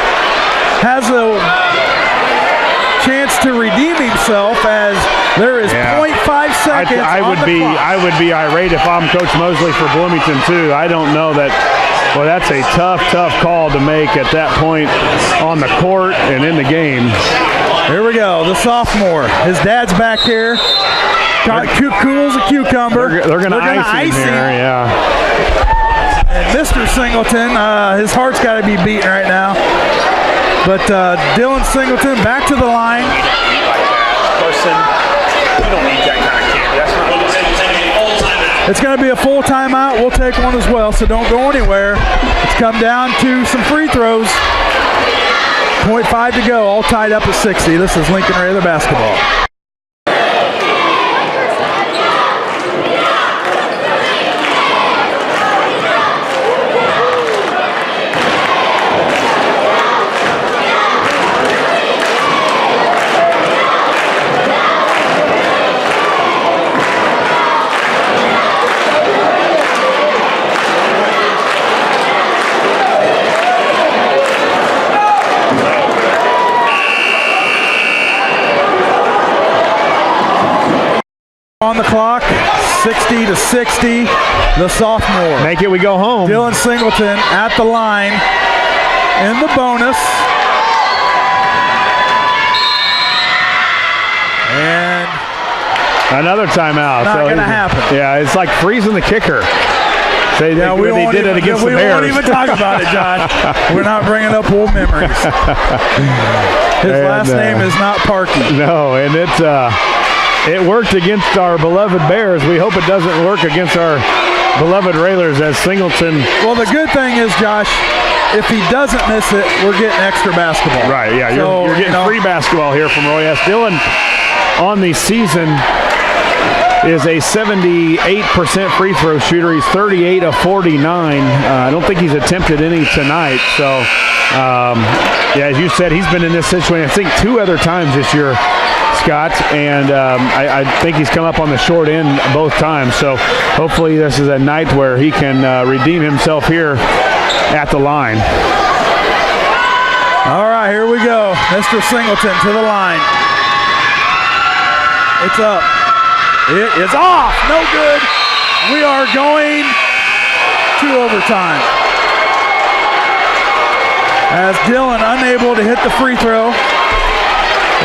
has a chance to redeem himself as there is 0.5 seconds I would be irate if I'm Coach Mosley for Bloomington-Tue. I don't know that. Well, that's a tough call to make at that point on the court and in the game. Here we go, the sophomore. His dad's back here. Cool as a cucumber. They're going to ice him here, yeah. And Mr. Singleton, his heart's got to be beating right now. But Dylan Singleton back to the line. You don't need that kind of kid. It's going to be a full timeout. We'll take one as well, so don't go anywhere. It's come down to some free throws. 0.5 to go, all tied up at 60. This is Lincoln Railer basketball. On the clock, 60 to 60, the sophomore. Make it, we go home. Dylan Singleton at the line in the bonus. And another timeout. Not going to happen. Yeah, it's like freezing the kicker. They did it against the Bears. We won't even talk about it, Josh. We're not bringing up old memories. His last name is not Parkey. No, and it worked against our beloved Bears. We hope it doesn't work against our beloved Railers as Singleton. Well, the good thing is, Josh, if he doesn't miss it, we're getting extra basketball. Right, yeah. You're getting free basketball here from Roy S. Dylan on the season is a 78% free throw shooter. He's 38 of 49. I don't think he's attempted any tonight. So, as you said, he's been in this situation, I think, 2 other times this year, Scott, and I think he's come up on the short end both times. So hopefully this is a night where he can redeem himself here at the line. All right, here we go. Mr. Singleton to the line. It's up. It is off. No good. We are going to overtime. As Dylan unable to hit the free throw.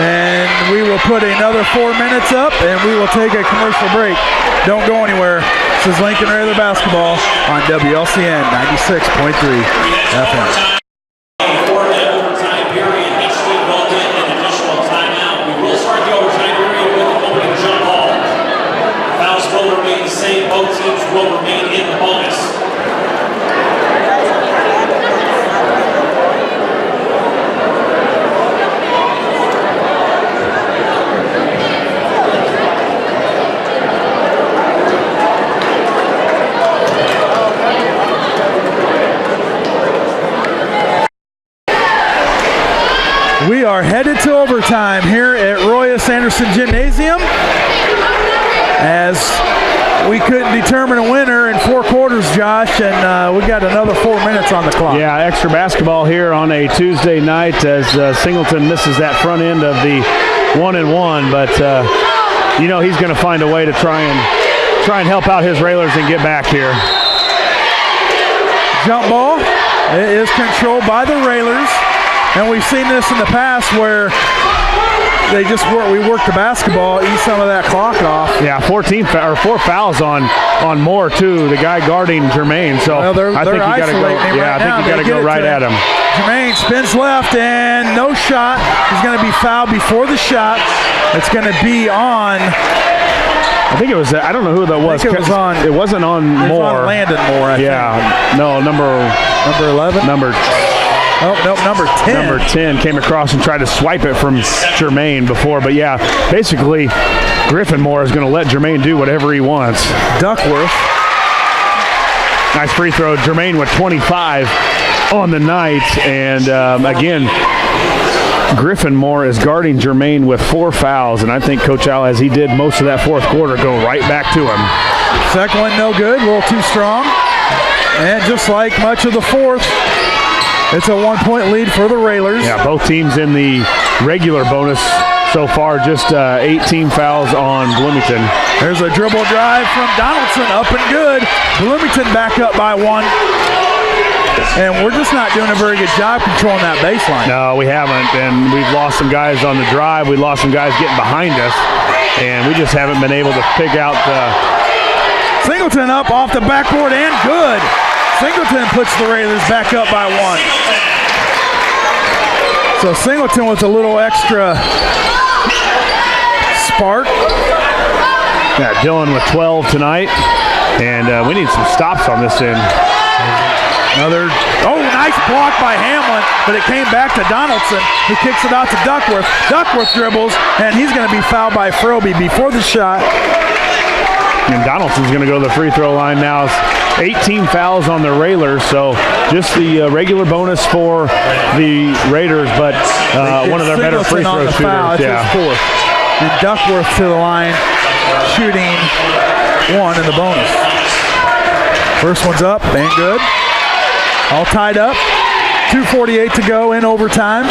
And we will put another 4 minutes up, and we will take a commercial break. Don't go anywhere. This is Lincoln Railer basketball on WLCN 96.3 FM. Before the overtime period, each team will get an additional timeout. We will start the overtime period with the opening jump ball. Fouls will remain the same. Both teams will remain in the bonus. We are headed to overtime here at Roy S. Anderson Gymnasium as we couldn't determine a winner in 4 quarters, Josh, and we got another 4 minutes on the clock. Yeah, extra basketball here on a Tuesday night as Singleton misses that front end of the 1-and-1, but you know he's going to find a way to try and help out his Railers and get back here. Jump ball is controlled by the Railers, and we've seen this in the past where we work the basketball, eat some of that clock off. Yeah, 4 fouls on Moore too, the guy guarding Jermaine. So I think you got to go. Yeah, I think you got to go right at him. Jermaine spins left and no shot. He's going to be fouled before the shot. It's going to be on. I think it was. I don't know who that was. I think it was on. It wasn't on Moore. On Landon Moore. I think. No, number 11. Oh, no, number 10. Number 10 came across and tried to swipe it from Jermaine before. But, yeah, basically, Griffin Moore is going to let Jermaine do whatever he wants. Duckworth. Nice free throw. Jermaine with 25 on the night. And, again, Griffin Moore is guarding Jermaine with 4 fouls. And I think Coach Al, as he did most of that fourth quarter, go right back to him. Second one, no good. A little too strong. And just like much of the fourth, it's a 1-point lead for the Railers. Yeah, both teams in the regular bonus so far, just 18 fouls on Bloomington. There's a dribble drive from Donaldson, up and good. Bloomington back up by 1. And we're just not doing a very good job controlling that baseline. No, we haven't, and we've lost some guys on the drive. We lost some guys getting behind us, and we just haven't been able to pick out Singleton up off the backboard and good. Singleton puts the Railers back up by 1. So Singleton with a little extra spark. Yeah, Dylan with 12 tonight, and we need some stops on this end. Nice block by Hamlin, but it came back to Donaldson, who kicks it out to Duckworth. Duckworth dribbles, and he's going to be fouled by Froby before the shot. And Donaldson's going to go to the free throw line now. 18 fouls on the Railers, so just the regular bonus for the Raiders, but one of their better free throw shooters. His fourth. And Duckworth to the line, shooting 1 in the bonus. First one's up and good. All tied up. 2:48 to go in overtime.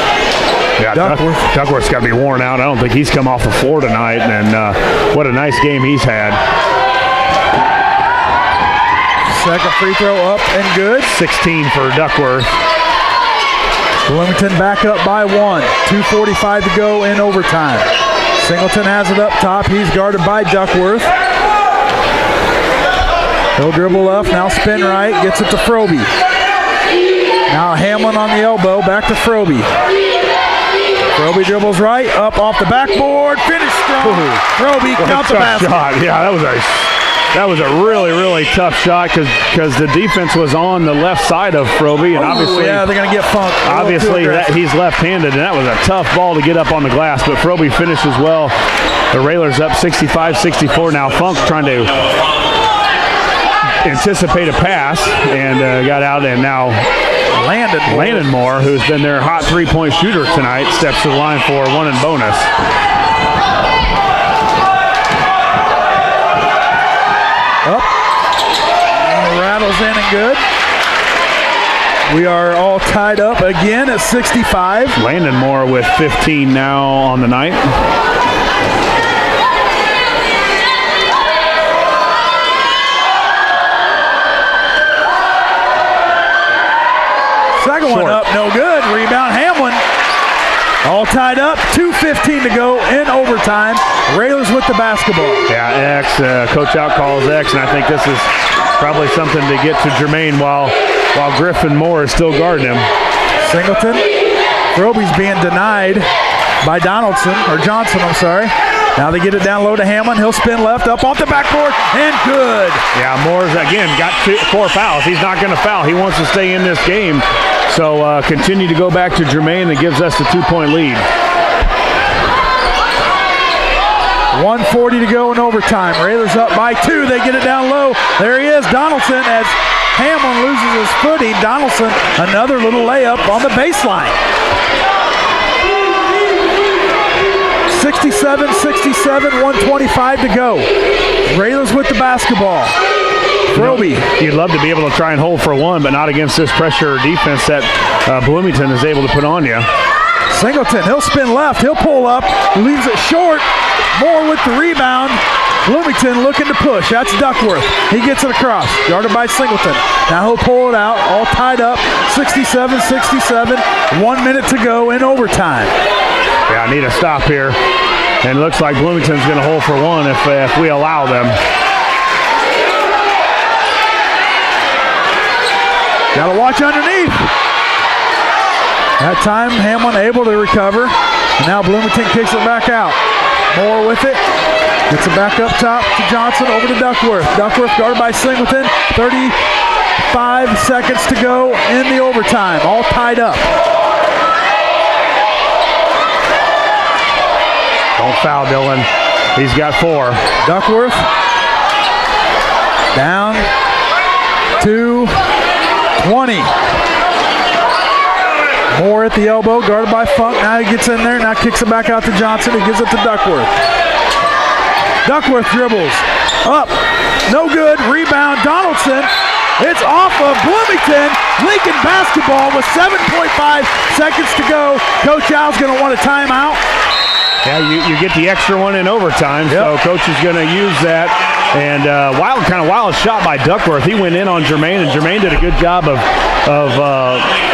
Yeah, Duckworth's got to be worn out. I don't think he's come off the floor tonight, and what a nice game he's had. Second free throw up and good. 16 for Duckworth. Bloomington back up by 1. 2:45 to go in overtime. Singleton has it up top. He's guarded by Duckworth. He'll dribble left, now spin right, gets it to Froby. Now Hamlin on the elbow, back to Froby. Froby dribbles right, up off the backboard, finish strong. Froby, count the basket. Shot. Yeah, that was a really, really tough shot because the defense was on the left side of Froby, and obviously, yeah, they're going to get Funk. Obviously, he's left-handed, and that was a tough ball to get up on the glass. But Froby finishes well. The Railers up 65-64 now. Funk trying to anticipate a pass and got out, and now Landon Moore, who's been their hot three-point shooter tonight, steps to the line for 1 in bonus. Up. And rattles in and good. We are all tied up again at 65. Landon Moore with 15 now on the night. Second one up, no good. Rebound, Hamlin. All tied up, 2:15 to go in overtime. Railers with the basketball. Yeah, X, Coach out calls X, and I think this is probably something to get to Jermaine while Griffin Moore is still guarding him. Singleton. Froby's being denied by Johnson, I'm sorry. Now they get it down low to Hamlin. He'll spin left, up off the backboard, and good. Yeah, Moore's, again, got 4 fouls. He's not going to foul. He wants to stay in this game. So continue to go back to Jermaine. That gives us the 2-point lead. 1:40 to go in overtime. Railers up by 2. They get it down low. There he is, Donaldson, as Hamlin loses his footing. Donaldson, another little layup on the baseline. 67-67, 1:25 to go. Railers with the basketball. Roby. You'd love to be able to try and hold for one, but not against this pressure defense that Bloomington is able to put on you. Singleton, he'll spin left, he'll pull up, leaves it short. Moore with the rebound. Bloomington looking to push. That's Duckworth. He gets it across. Guarded by Singleton. Now he'll pull it out, all tied up. 67-67. 1 minute to go in overtime. Yeah, I need a stop here. And it looks like Bloomington's going to hold for one if we allow them. Got to watch underneath. That time, Hamlin able to recover. And now Bloomington kicks it back out. Moore with it. Gets it back up top to Johnson, over to Duckworth. Duckworth guarded by Singleton. 35 seconds to go in the overtime. All tied up. Don't foul, Dylan. He's got 4. Duckworth. Down to 20. Moore at the elbow, guarded by Funk. Now he gets in there, now kicks it back out to Johnson. He gives it to Duckworth. Duckworth dribbles. Up. No good. Rebound. Donaldson. It's off of Bloomington. Lincoln basketball with 7.5 seconds to go. Coach Al's going to want a timeout. Yeah, you get the extra one in overtime, so Coach is going to use that. And wild shot by Duckworth. He went in on Jermaine, and Jermaine did a good job of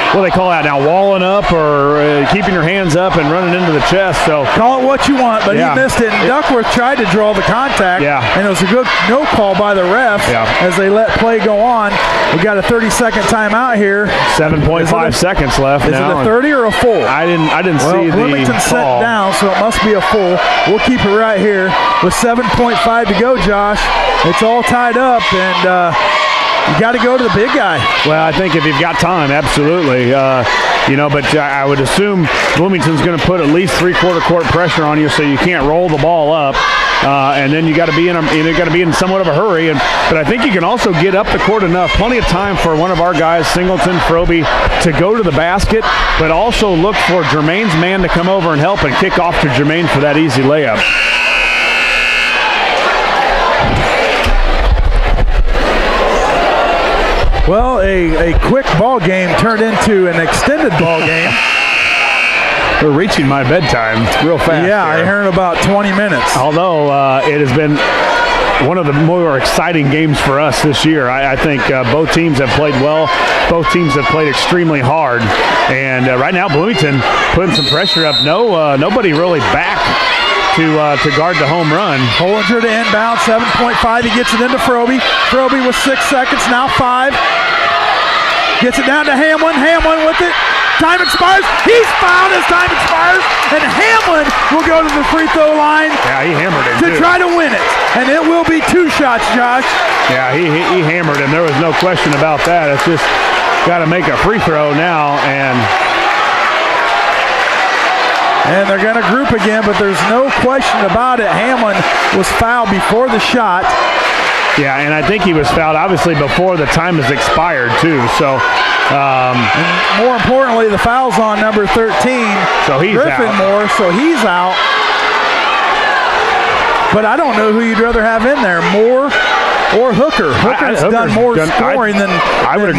what do they call that now, walling up or keeping your hands up and running into the chest. So call it what you want, but he missed it. And Duckworth tried to draw the contact, and it was a good no call by the ref as they let play go on. We got a 30-second timeout here. 7.5 seconds left now. Is it a 30 or a full? I didn't see the Bloomington set down, so it must be a full. We'll keep it right here with 7.5 to go, Josh. It's all tied up, and you got to go to the big guy. Well, I think if you've got time, absolutely. But I would assume Bloomington's going to put at least 3/4 court pressure on you, so you can't roll the ball up. And then you got to be in somewhat of a hurry. But I think you can also get up the court enough, plenty of time for one of our guys, Singleton, Froby, to go to the basket, but also look for Jermaine's man to come over and help and kick off to Jermaine for that easy layup. Well, a quick ball game turned into an extended ball game. We're reaching my bedtime real fast. Yeah, I heard about 20 minutes. Although it has been one of the more exciting games for us this year. I think both teams have played well. Both teams have played extremely hard. And right now, Bloomington putting some pressure up. Nobody really back to guard the home run. Hollinger to inbound, 7.5. He gets it into Froby. Froby with 6 seconds, now 5. Gets it down to Hamlin. Hamlin with it. Time expires. He's fouled as time expires. And Hamlin will go to the free throw line. Yeah, he hammered him to try to win it. And it will be 2 shots, Josh. Yeah, he hammered him. There was no question about that. It's just got to make a free throw now. And they're going to group again, but there's no question about it. Hamlin was fouled before the shot. Yeah, and I think he was fouled, obviously, before the time has expired, too. So, and more importantly, the foul's on number 13. So he's Griffin out. Moore, so he's out. But I don't know who you'd rather have in there, Moore or Hooker. Hooker's done more scoring than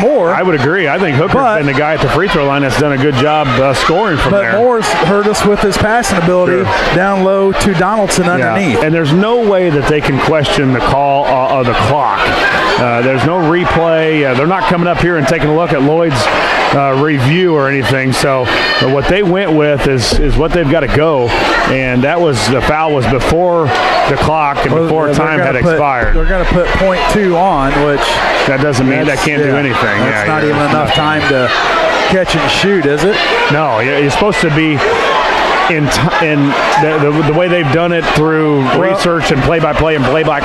Moore. I would agree. I think Hooker's been the guy at the free throw line that's done a good job scoring from there. But Moore's hurt us with his passing ability down low to Donaldson underneath. And there's no way that they can question the call of the clock. There's no replay. They're not coming up here and taking a look at Lloyd's review or anything. So what they went with is what they've got to go. And the foul was before the clock and before time had expired. They're going to put .2 on, which that doesn't mean that can't do anything. That's not even enough time to catch and shoot, is it? No, you're supposed to be in the way they've done it through research and play-by-play and playback.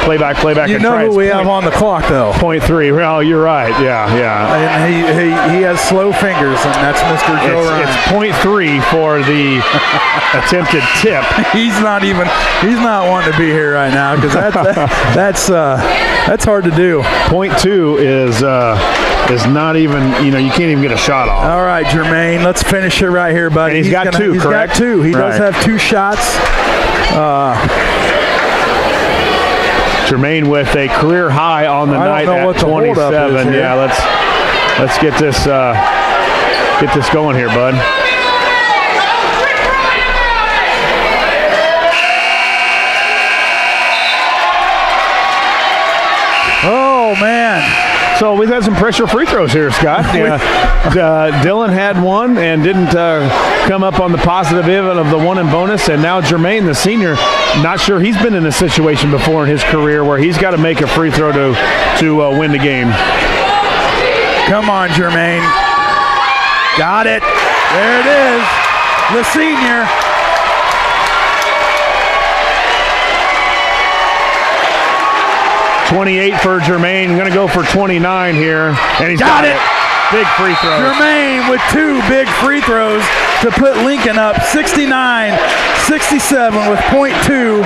You know who we have on the clock, though. .3. Well, you're right. Yeah. And he has slow fingers, and that's Mr. Joe Ryan. It's .3 for the attempted tip. He's not wanting to be here right now because that's hard to do. .2 is not even, you can't even get a shot off. All right, Jermaine, let's finish it right here, buddy. And he's got 2, correct? He's got 2. He does have 2 shots. Jermaine with a career high on the night at 27. Yeah, let's get this going here, bud. Oh, man. So we've had some pressure free throws here, Scott. Dylan had one and didn't come up on the positive end of the one in bonus, and now Jermaine, the senior, not sure he's been in a situation before in his career where he's got to make a free throw to win the game. Come on, Jermaine. Got it. There it is. The senior. .28 for Jermaine. Going to go for 29 here, and he's got it. Big free throw. Jermaine with 2 big free throws to put Lincoln up 69-67 with .2.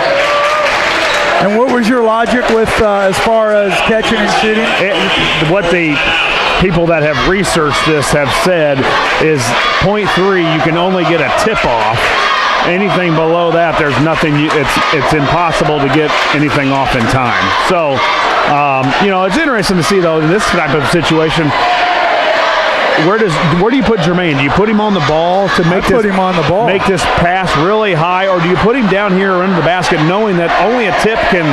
And what was your logic with as far as catching and shooting? What the people that have researched this have said is .3, you can only get a tip-off. Anything below that, there's nothing. It's impossible to get anything off in time. So, it's interesting to see though in this type of situation. Where do you put Jermaine? Do you put him on the ball to make this pass really high, or do you put him down here under the basket, knowing that only a tip can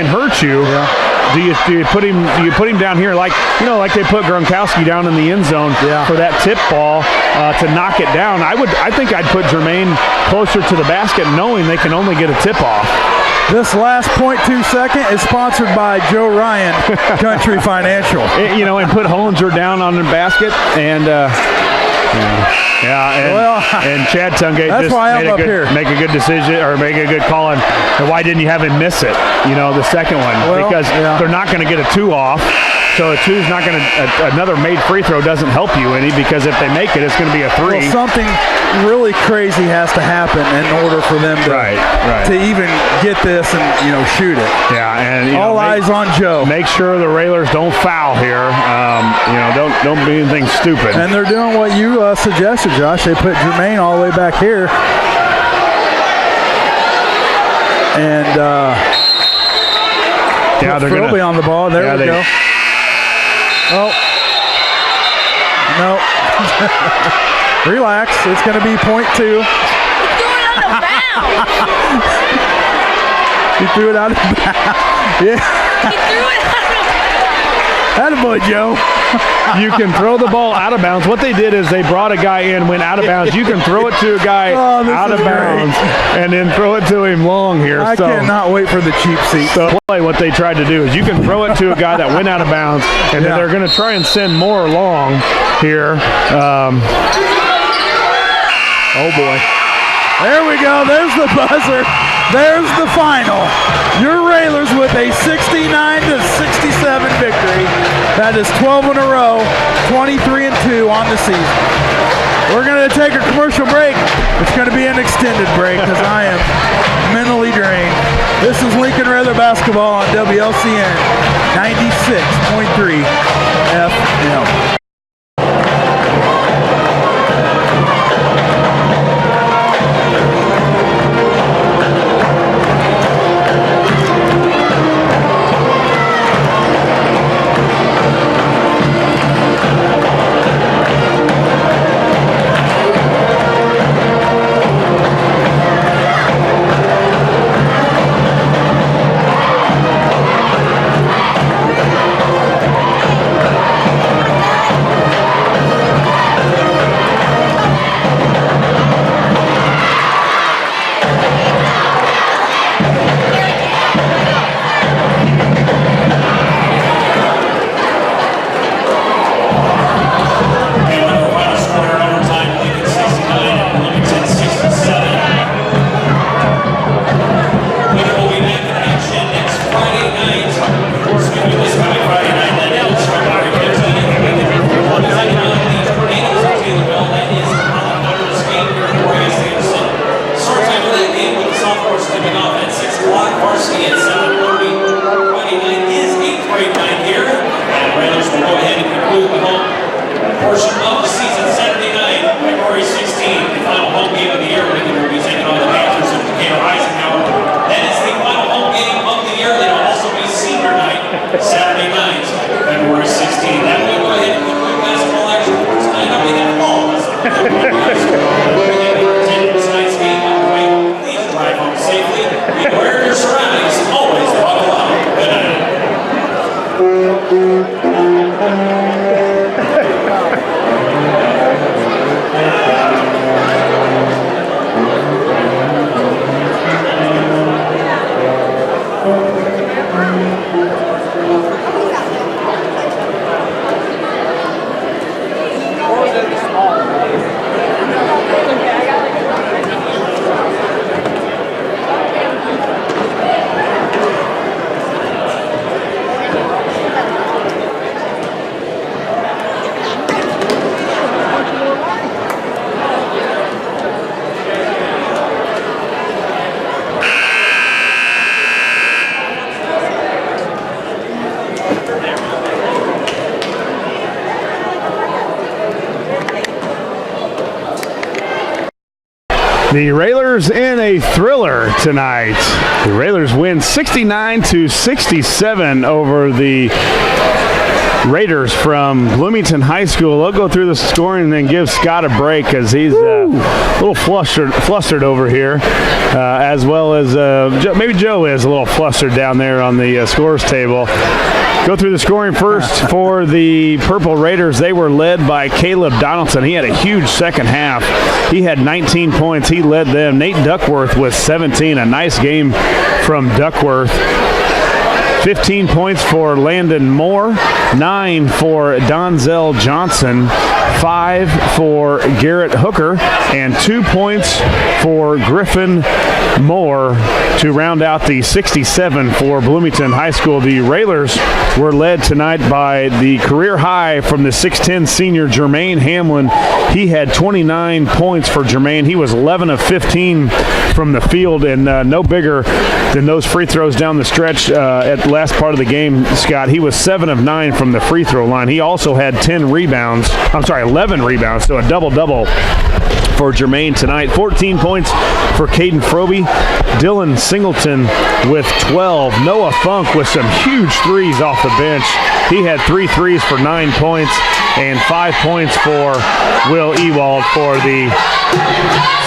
hurt you? Yeah. Do you put him down here like they put Gronkowski down in the end zone for that tip ball to knock it down? I think I'd put Jermaine closer to the basket, knowing they can only get a tip off. This last .2 second is sponsored by Joe Ryan Country Financial. And put Hollinger down on the basket and. And Chad Tungate just make a good decision or make a good call on why didn't you have him miss it? The second one because they're not going to get a 2 off. So a 2's not going to another made free throw doesn't help you any because if they make it, it's going to be a 3. Well, something really crazy has to happen in order for them to even get this and shoot it. Yeah, and all eyes on Joe. Make sure the Railers don't foul here. Don't do anything stupid. And they're doing what you suggested, Josh. They put Jermaine all the way back here, and they're going to be on the ball. There we go. Oh, no. Relax. It's going to be .2. He threw it out of bounds. Yeah. He threw it out of bounds. Attaboy, Joe. You can throw the ball out of bounds. What they did is they brought a guy in, went out of bounds. You can throw it to a guy out of bounds and then throw it to him long here. I cannot wait for the cheap seat. So what they tried to do is you can throw it to a guy that went out of bounds, and then they're going to try and send more long here. Oh, boy. There we go. There's the buzzer. There's the final. Your Railers with a 69-67 victory. That is 12 in a row, 23-2 on the season. We're going to take a commercial break. It's going to be an extended break because I am mentally drained. This is Lincoln Railer basketball on WLCN 96.3 FM. The Railers in a thriller tonight. The Railers win 69-67 over the Raiders from Bloomington High School. They'll go through the scoring and then give Scott a break because he's a little flustered over here, as well as maybe Joe is a little flustered down there on the scores table. Go through the scoring first for the Purple Raiders. They were led by Caleb Donaldson. He had a huge second half. He had 19 points. He led them. Nate Duckworth with 17. A nice game from Duckworth. 15 points for Landon Moore, 9 for Donzel Johnson, 5 for Garrett Hooker, and 2 points for Griffin Moore to round out the 67 for Bloomington High School. The Railers were led tonight by the career high from the 6'10 senior Jermaine Hamlin. He had 29 points for Jermaine. He was 11 of 15 from the field, and no bigger than those free throws down the stretch at the last part of the game, Scott. He was 7 of 9 from the free throw line. He also had 11 rebounds, so a double-double for Jermaine tonight. 14 points for Caden Froby. Dylan Singleton with 12. Noah Funk with some huge threes off the bench. He had 3 threes for 9 points and 5 points for Will Ewald for the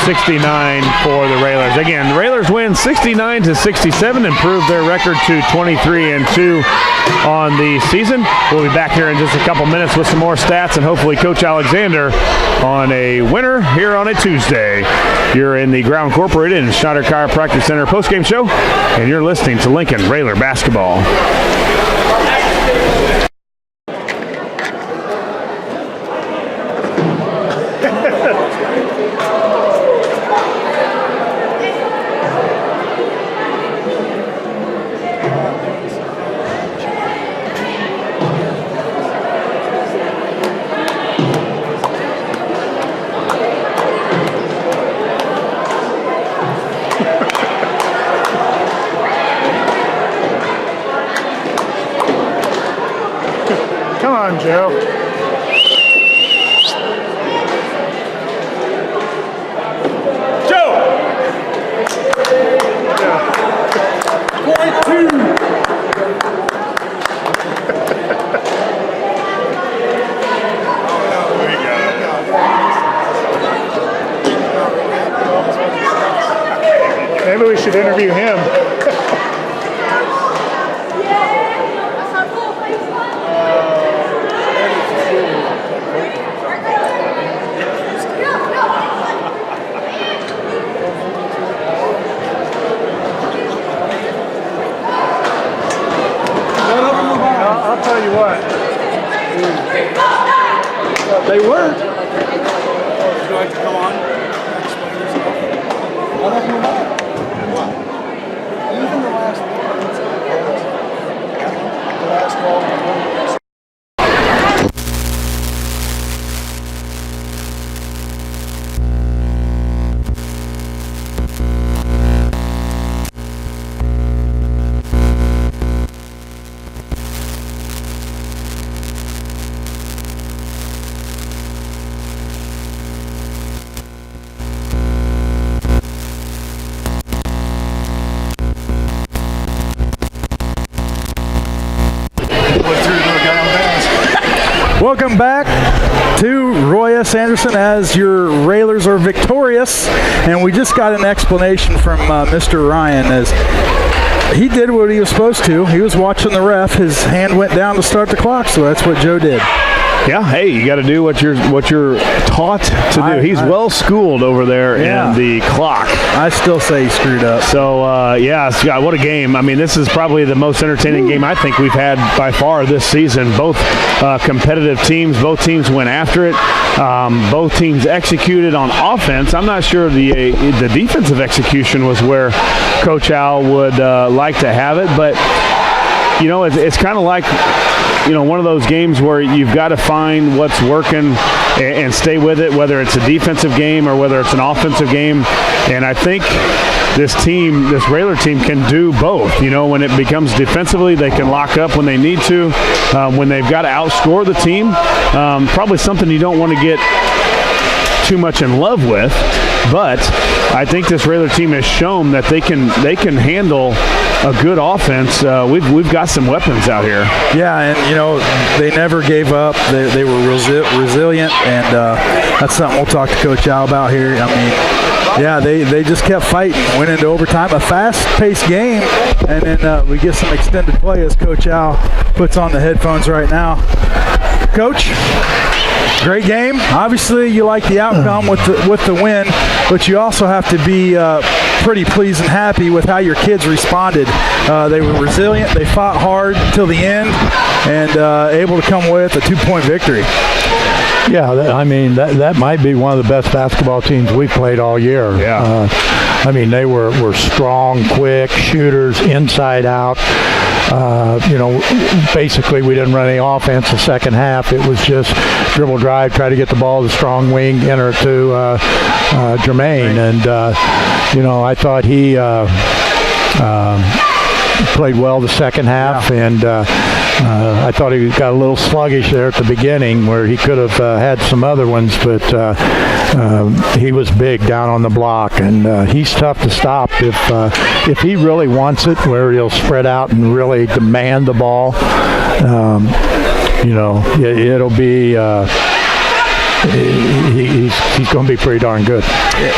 69 for the Railers. Again, the Railers win 69-67, improve their record to 23-2 on the season. We'll be back here in just a couple minutes with some more stats and hopefully Coach Alexander on a winner here on a Tuesday. You're in the Ground Incorporated and Schneider Chiropractic Center postgame show, and you're listening to Lincoln Railer Basketball. Come on, Joe. Point 2. Maybe we should interview him. I'll tell you what. They weren't. Would you like to come on? Explain yourself. I don't know why. What? Even the last call. Welcome back to Roy S. Anderson as your Railers are victorious. And we just got an explanation from Mr. Ryan as he did what he was supposed to. He was watching the ref. His hand went down to start the clock, so that's what Joe did. Yeah, hey, you got to do what you're taught to do. He's well schooled over there in the clock. I still say he screwed up. So, yeah, Scott, what a game. I mean, this is probably the most entertaining game I think we've had by far this season. Both competitive teams. Both teams went after it. Both teams executed on offense. I'm not sure the defensive execution was where Coach Al would like to have it, but, you know, it's kind of like, you know, one of those games where you've got to find what's working and stay with it, whether it's a defensive game or whether it's an offensive game. And I think this Railer team can do both. You know, when it becomes defensively, they can lock up when they need to. When they've got to outscore the team, probably something you don't want to get too much in love with, but I think this Raider team has shown that they can handle a good offense. We've got some weapons out here. Yeah, and they never gave up. They were resilient, and that's something we'll talk to Coach Al about here. I mean, yeah, they just kept fighting, went into overtime, a fast-paced game, and then we get some extended play as Coach Al puts on the headphones right now. Coach, great game. Obviously, you like the outcome with the win, but you also have to be pretty pleased and happy with how your kids responded. They were resilient. They fought hard till the end, and able to come away with a 2-point victory. Yeah, I mean, that might be one of the best basketball teams we've played all year. Yeah. I mean, they were strong, quick shooters, inside out. Basically we didn't run any offense the second half. It was just dribble drive, try to get the ball to the strong wing, enter it to Jermaine. And, I thought he played well the second half, and I thought he got a little sluggish there at the beginning where he could have had some other ones, but he was big down on the block, and he's tough to stop if he really wants it, where he'll spread out and really demand the ball. It'll be he's going to be pretty darn good.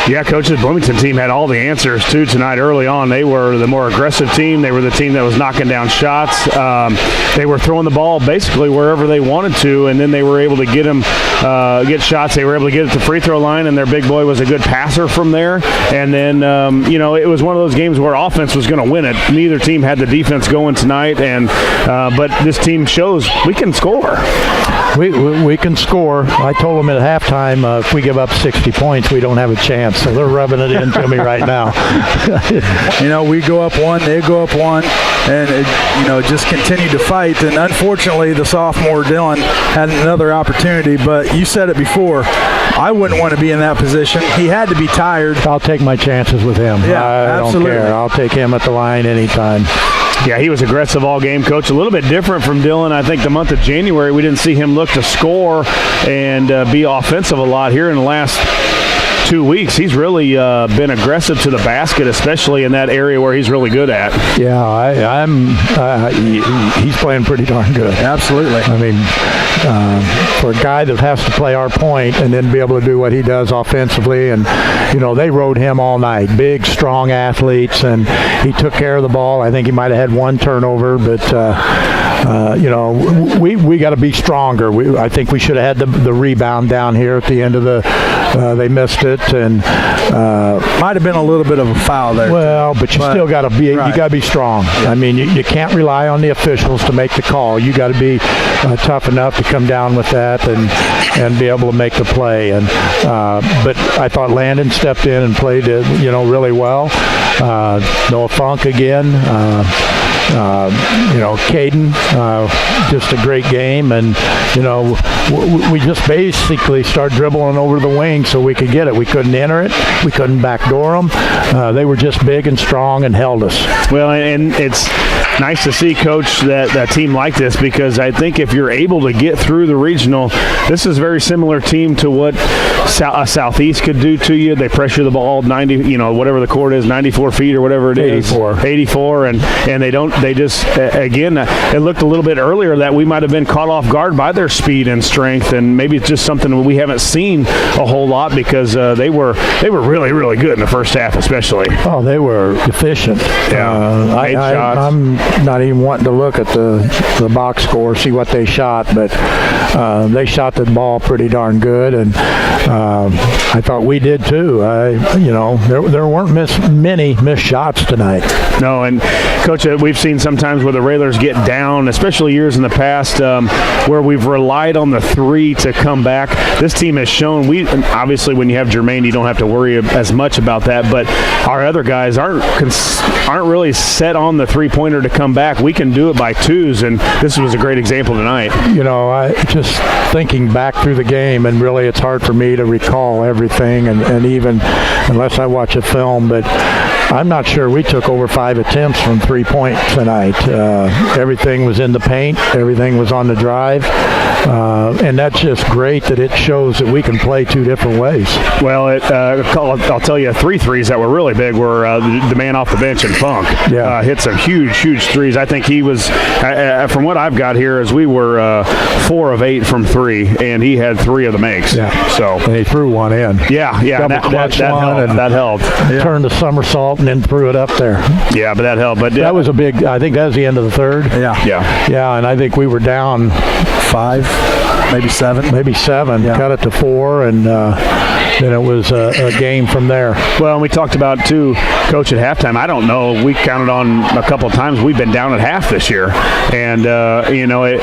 Yeah, Coach's Bloomington team had all the answers, too, tonight early on. They were the more aggressive team. They were the team that was knocking down shots. They were throwing the ball basically wherever they wanted to, and then they were able to get shots. They were able to get it to the free throw line, and their big boy was a good passer from there. And then, it was one of those games where offense was going to win it. Neither team had the defense going tonight, but this team shows we can score. We can score. I told them at halftime, if we give up 60 points, we don't have a chance. So they're rubbing it into me right now. We go up one, they go up one, and just continue to fight. And unfortunately, the sophomore Dylan had another opportunity. But you said it before, I wouldn't want to be in that position. He had to be tired. I'll take my chances with him. Yeah, I absolutely. don't care. I'll take him at the line anytime. Yeah, he was aggressive all game, Coach. A little bit different from Dylan. I think the month of January, we didn't see him look to score and be offensive a lot. Here in the last 2 weeks, he's really been aggressive to the basket, especially in that area where he's really good at. Yeah, he's playing pretty darn good. Absolutely. I mean, for a guy that has to play our point and then be able to do what he does offensively, and they rode him all night. Big, strong athletes, and he took care of the ball. I think he might have had one turnover, but we got to be stronger. I think we should have had the rebound down here at the end of the. They missed it, and might have been a little bit of a foul there. Well, but you still got to be. Right. You got to be strong. Yeah. I mean, you can't rely on the officials to make the call. You got to be tough enough to come down with that and be able to make the play. And but I thought Landon stepped in and played really well. Noah Funk again. Caden, just a great game, and we just basically started dribbling over the wing so we could get it. We couldn't enter it, we couldn't backdoor them. They were just big and strong and held us. Well, and it's nice to see, Coach, that team like this, because I think if you're able to get through the regional, this is a very similar team to what Southeast could do to you. They pressure the ball 90, whatever the court is, 94 feet or whatever it is. 84, and they just, again, it looked a little bit earlier that we might have been caught off guard by their speed and strength, and maybe it's just something we haven't seen a whole lot, because they were really, really good in the first half, especially. Oh, they were efficient. Yeah, made shots. I'm not even wanting to look at the box score, see what they shot, but they shot the ball pretty darn good, and I thought we did too. There weren't many missed shots tonight. No, and Coach, we've seen sometimes where the Railers get down, especially years in the past, where we've relied on the three to come back. This team has shown, obviously when you have Jermaine, you don't have to worry as much about that, but our other guys aren't really set on the three-pointer to come back. We can do it by twos, and this was a great example tonight. I just thinking back through the game, and really it's hard for me to recall everything, and even unless I watch a film, but I'm not sure we took over 5 attempts from 3-point tonight. Everything was in the paint. Everything was on the drive. And that's just great that it shows that we can play 2 different ways. Well, I'll tell you, 3 threes that were really big were the man off the bench in Funk. Yeah. Hit some huge threes. I think he was, from what I've got here, is we were 4 of 8 from 3, and he had 3 of the makes. Yeah. So. And he threw one in. Yeah. That helped. That helped. Yeah. Turned the somersault and then threw it up there. Yeah, but that helped. But that was a big. I think that was the end of the third. Yeah. And I think we were down 5, maybe 7. Yeah. Cut it to 4, and then it was a game from there. Well, and we talked about, too, Coach, at halftime. I don't know. We counted on a couple of times we've been down at half this year. And,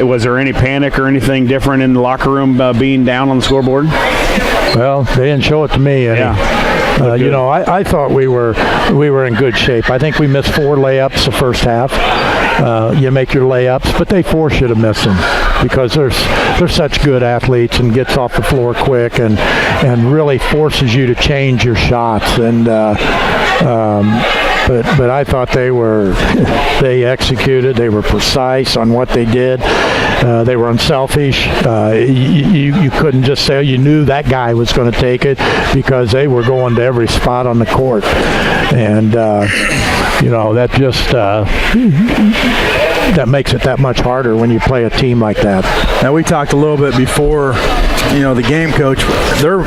was there any panic or anything different in the locker room being down on the scoreboard? Well, they didn't show it to me. I thought we were in good shape. I think we missed 4 layups the first half. You make your layups, but they force you to miss them because they're such good athletes and gets off the floor quick and really forces you to change your shots. And but I thought they executed. They were precise on what they did. They were unselfish. You couldn't just say you knew that guy was going to take it because they were going to every spot on the court. And, that just that makes it that much harder when you play a team like that. Now, we talked a little bit before, the game coach, their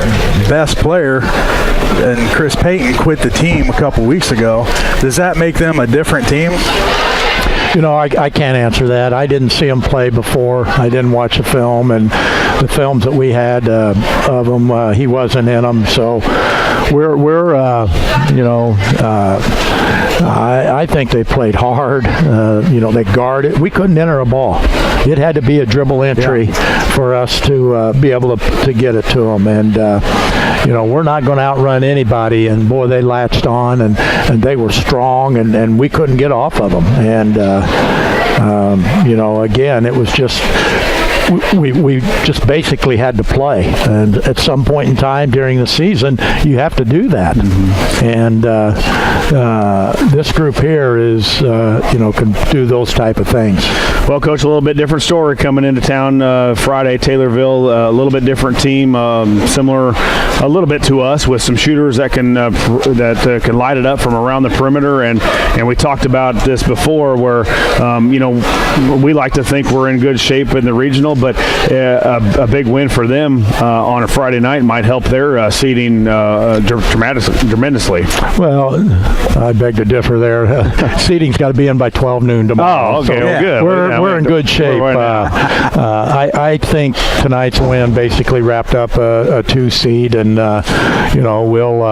best player, and Chris Payton quit the team a couple weeks ago. Does that make them a different team? I can't answer that. I didn't see him play before. I didn't watch the film, and the films that we had of him, he wasn't in them. So I think they played hard. They guarded. We couldn't enter a ball. It had to be a dribble entry for us to be able to get it to them. And we're not going to outrun anybody. And boy, they latched on, and they were strong, and we couldn't get off of them. And again, it was just. We just basically had to play, and at some point in time during the season, you have to do that. And this group here is, can do those type of things. Well, Coach, a little bit different story coming into town Friday. Taylorville, a little bit different team, similar a little bit to us with some shooters that can light it up from around the perimeter. And we talked about this before, where we like to think we're in good shape in the regional. But a big win for them on a Friday night might help their seeding tremendously. Well, I beg to differ there. Seeding's got to be in by 12 noon tomorrow. Oh, okay. Well, good. We're in good shape. I think tonight's win basically wrapped up a 2 seed, and we'll.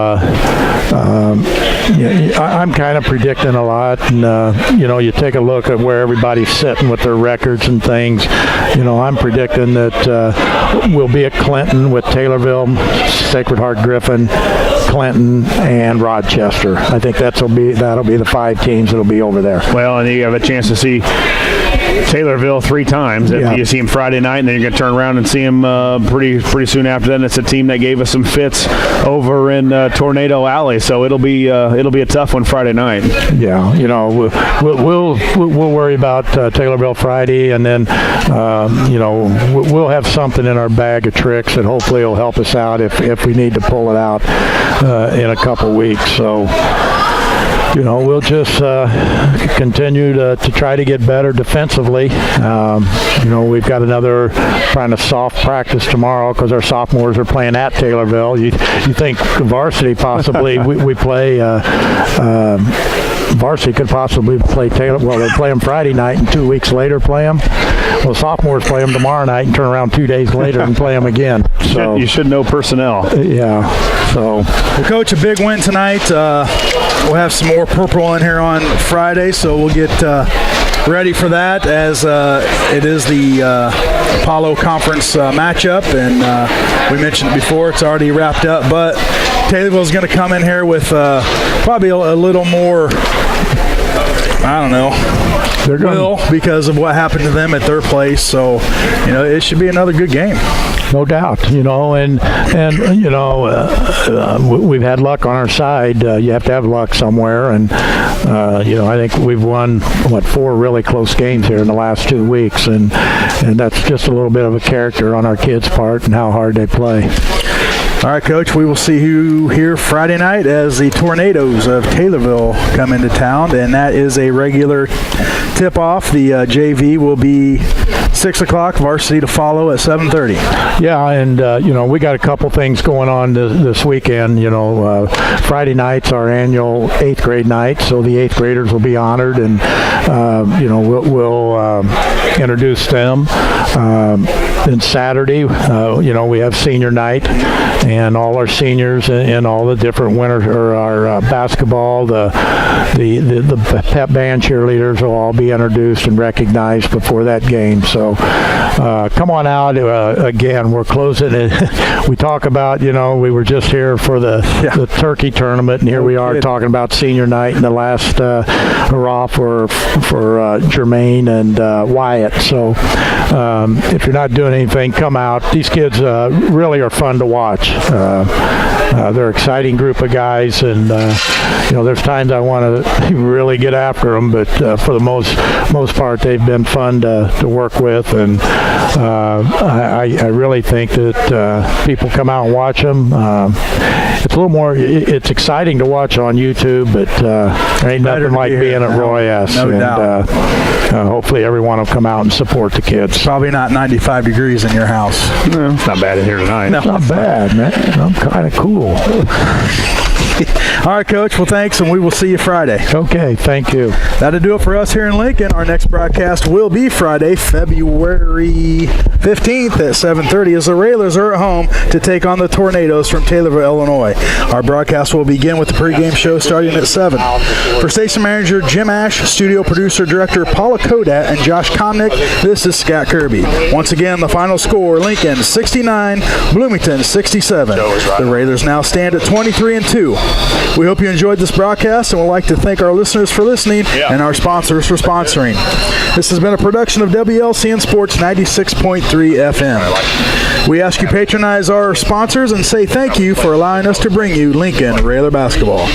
I'm kind of predicting a lot, and you take a look at where everybody's sitting with their records and things. I'm predicting that we'll be at Clinton with Taylorville, Sacred Heart Griffin, Clinton, and Rochester. I think that'll be the 5 teams that'll be over there. Well, and you have a chance to see Taylorville 3 times. You see him Friday night, and then you're going to turn around and see him pretty soon after that. And it's a team that gave us some fits over in Tornado Alley, so it'll be a tough one Friday night. Yeah, we'll worry about Taylorville Friday, and then we'll have something in our bag of tricks that hopefully will help us out if we need to pull it out in a couple weeks. So. We'll just continue to try to get better defensively. We've got another kind of soft practice tomorrow because our sophomores are playing at Taylorville. You think varsity possibly we play varsity could possibly play Taylor. Well, they play them Friday night and 2 weeks later play them. Well, sophomores play them tomorrow night and turn around 2 days later and play them again. So you should know personnel. Yeah. So, well, Coach, a big win tonight. We'll have some more purple in here on Friday, so we'll get ready for that as it is the Apollo Conference matchup, and we mentioned it before, it's already wrapped up, but Taylorville's going to come in here with probably a little more I don't know, They're will because of what happened to them at their place. So, it should be another good game. No doubt, and we've had luck on our side. You have to have luck somewhere, and I think we've won 4 really close games here in the last 2 weeks, and that's just a little bit of a character on our kids' part and how hard they play. All right, Coach, we will see you here Friday night as the Tornadoes of Taylorville come into town, and that is a regular tip-off. The JV will be 6 o'clock, varsity to follow at 7:30. Yeah, and, we got a couple things going on this weekend. Friday night's our annual 8th grade night, so the 8th graders will be honored, and, we'll introduce them. Then Saturday, we have senior night, and all our seniors and all the different our basketball, the pep band cheerleaders will all be introduced and recognized before that game. So come on out. Again, we're closing it. We talk about, we were just here for the turkey tournament, and here we are talking about senior night and the last hurrah for Jermaine and Wyatt. So if you're not doing anything, come out. These kids really are fun to watch. They're an exciting group of guys, and there's times I want to really get after them, but for the most part, they've been fun to work with, and I really think that people come out and watch them. It's a little more. It's exciting to watch on YouTube, but there ain't nothing like being at Roy S. No doubt. Hopefully, everyone will come out and support the kids. Probably not 95 degrees in your house. No, it's not bad in here tonight. It's not bad, man. I'm kind of cool. All right, Coach. Well, thanks, and we will see you Friday. Okay, thank you. That'll do it for us here in Lincoln. Our next broadcast will be Friday, February 15th at 7:30 as the Railers are at home to take on the Tornadoes from Taylorville, Illinois. Our broadcast will begin with the pregame show starting at 7. For station manager Jim Ash, studio producer director Paula Kodat, and Josh Komnick, this is Scott Kirby. Once again, the final score, Lincoln 69, Bloomington 67. The Railers now stand at 23-2. We hope you enjoyed this broadcast, and would like to thank our listeners for listening and our sponsors for sponsoring. This has been a production of WLCN Sports 96.3 FM. We ask you patronize our sponsors and say thank you for allowing us to bring you Lincoln Railer basketball.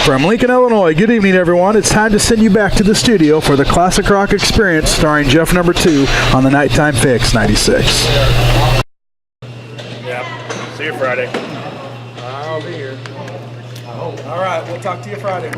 From Lincoln, Illinois, good evening, everyone. It's time to send you back to the studio for the Classic Rock Experience starring Jeff Number 2 on the Nighttime Fix 96. Yeah. See you Friday. I'll be here. All right, we'll talk to you Friday.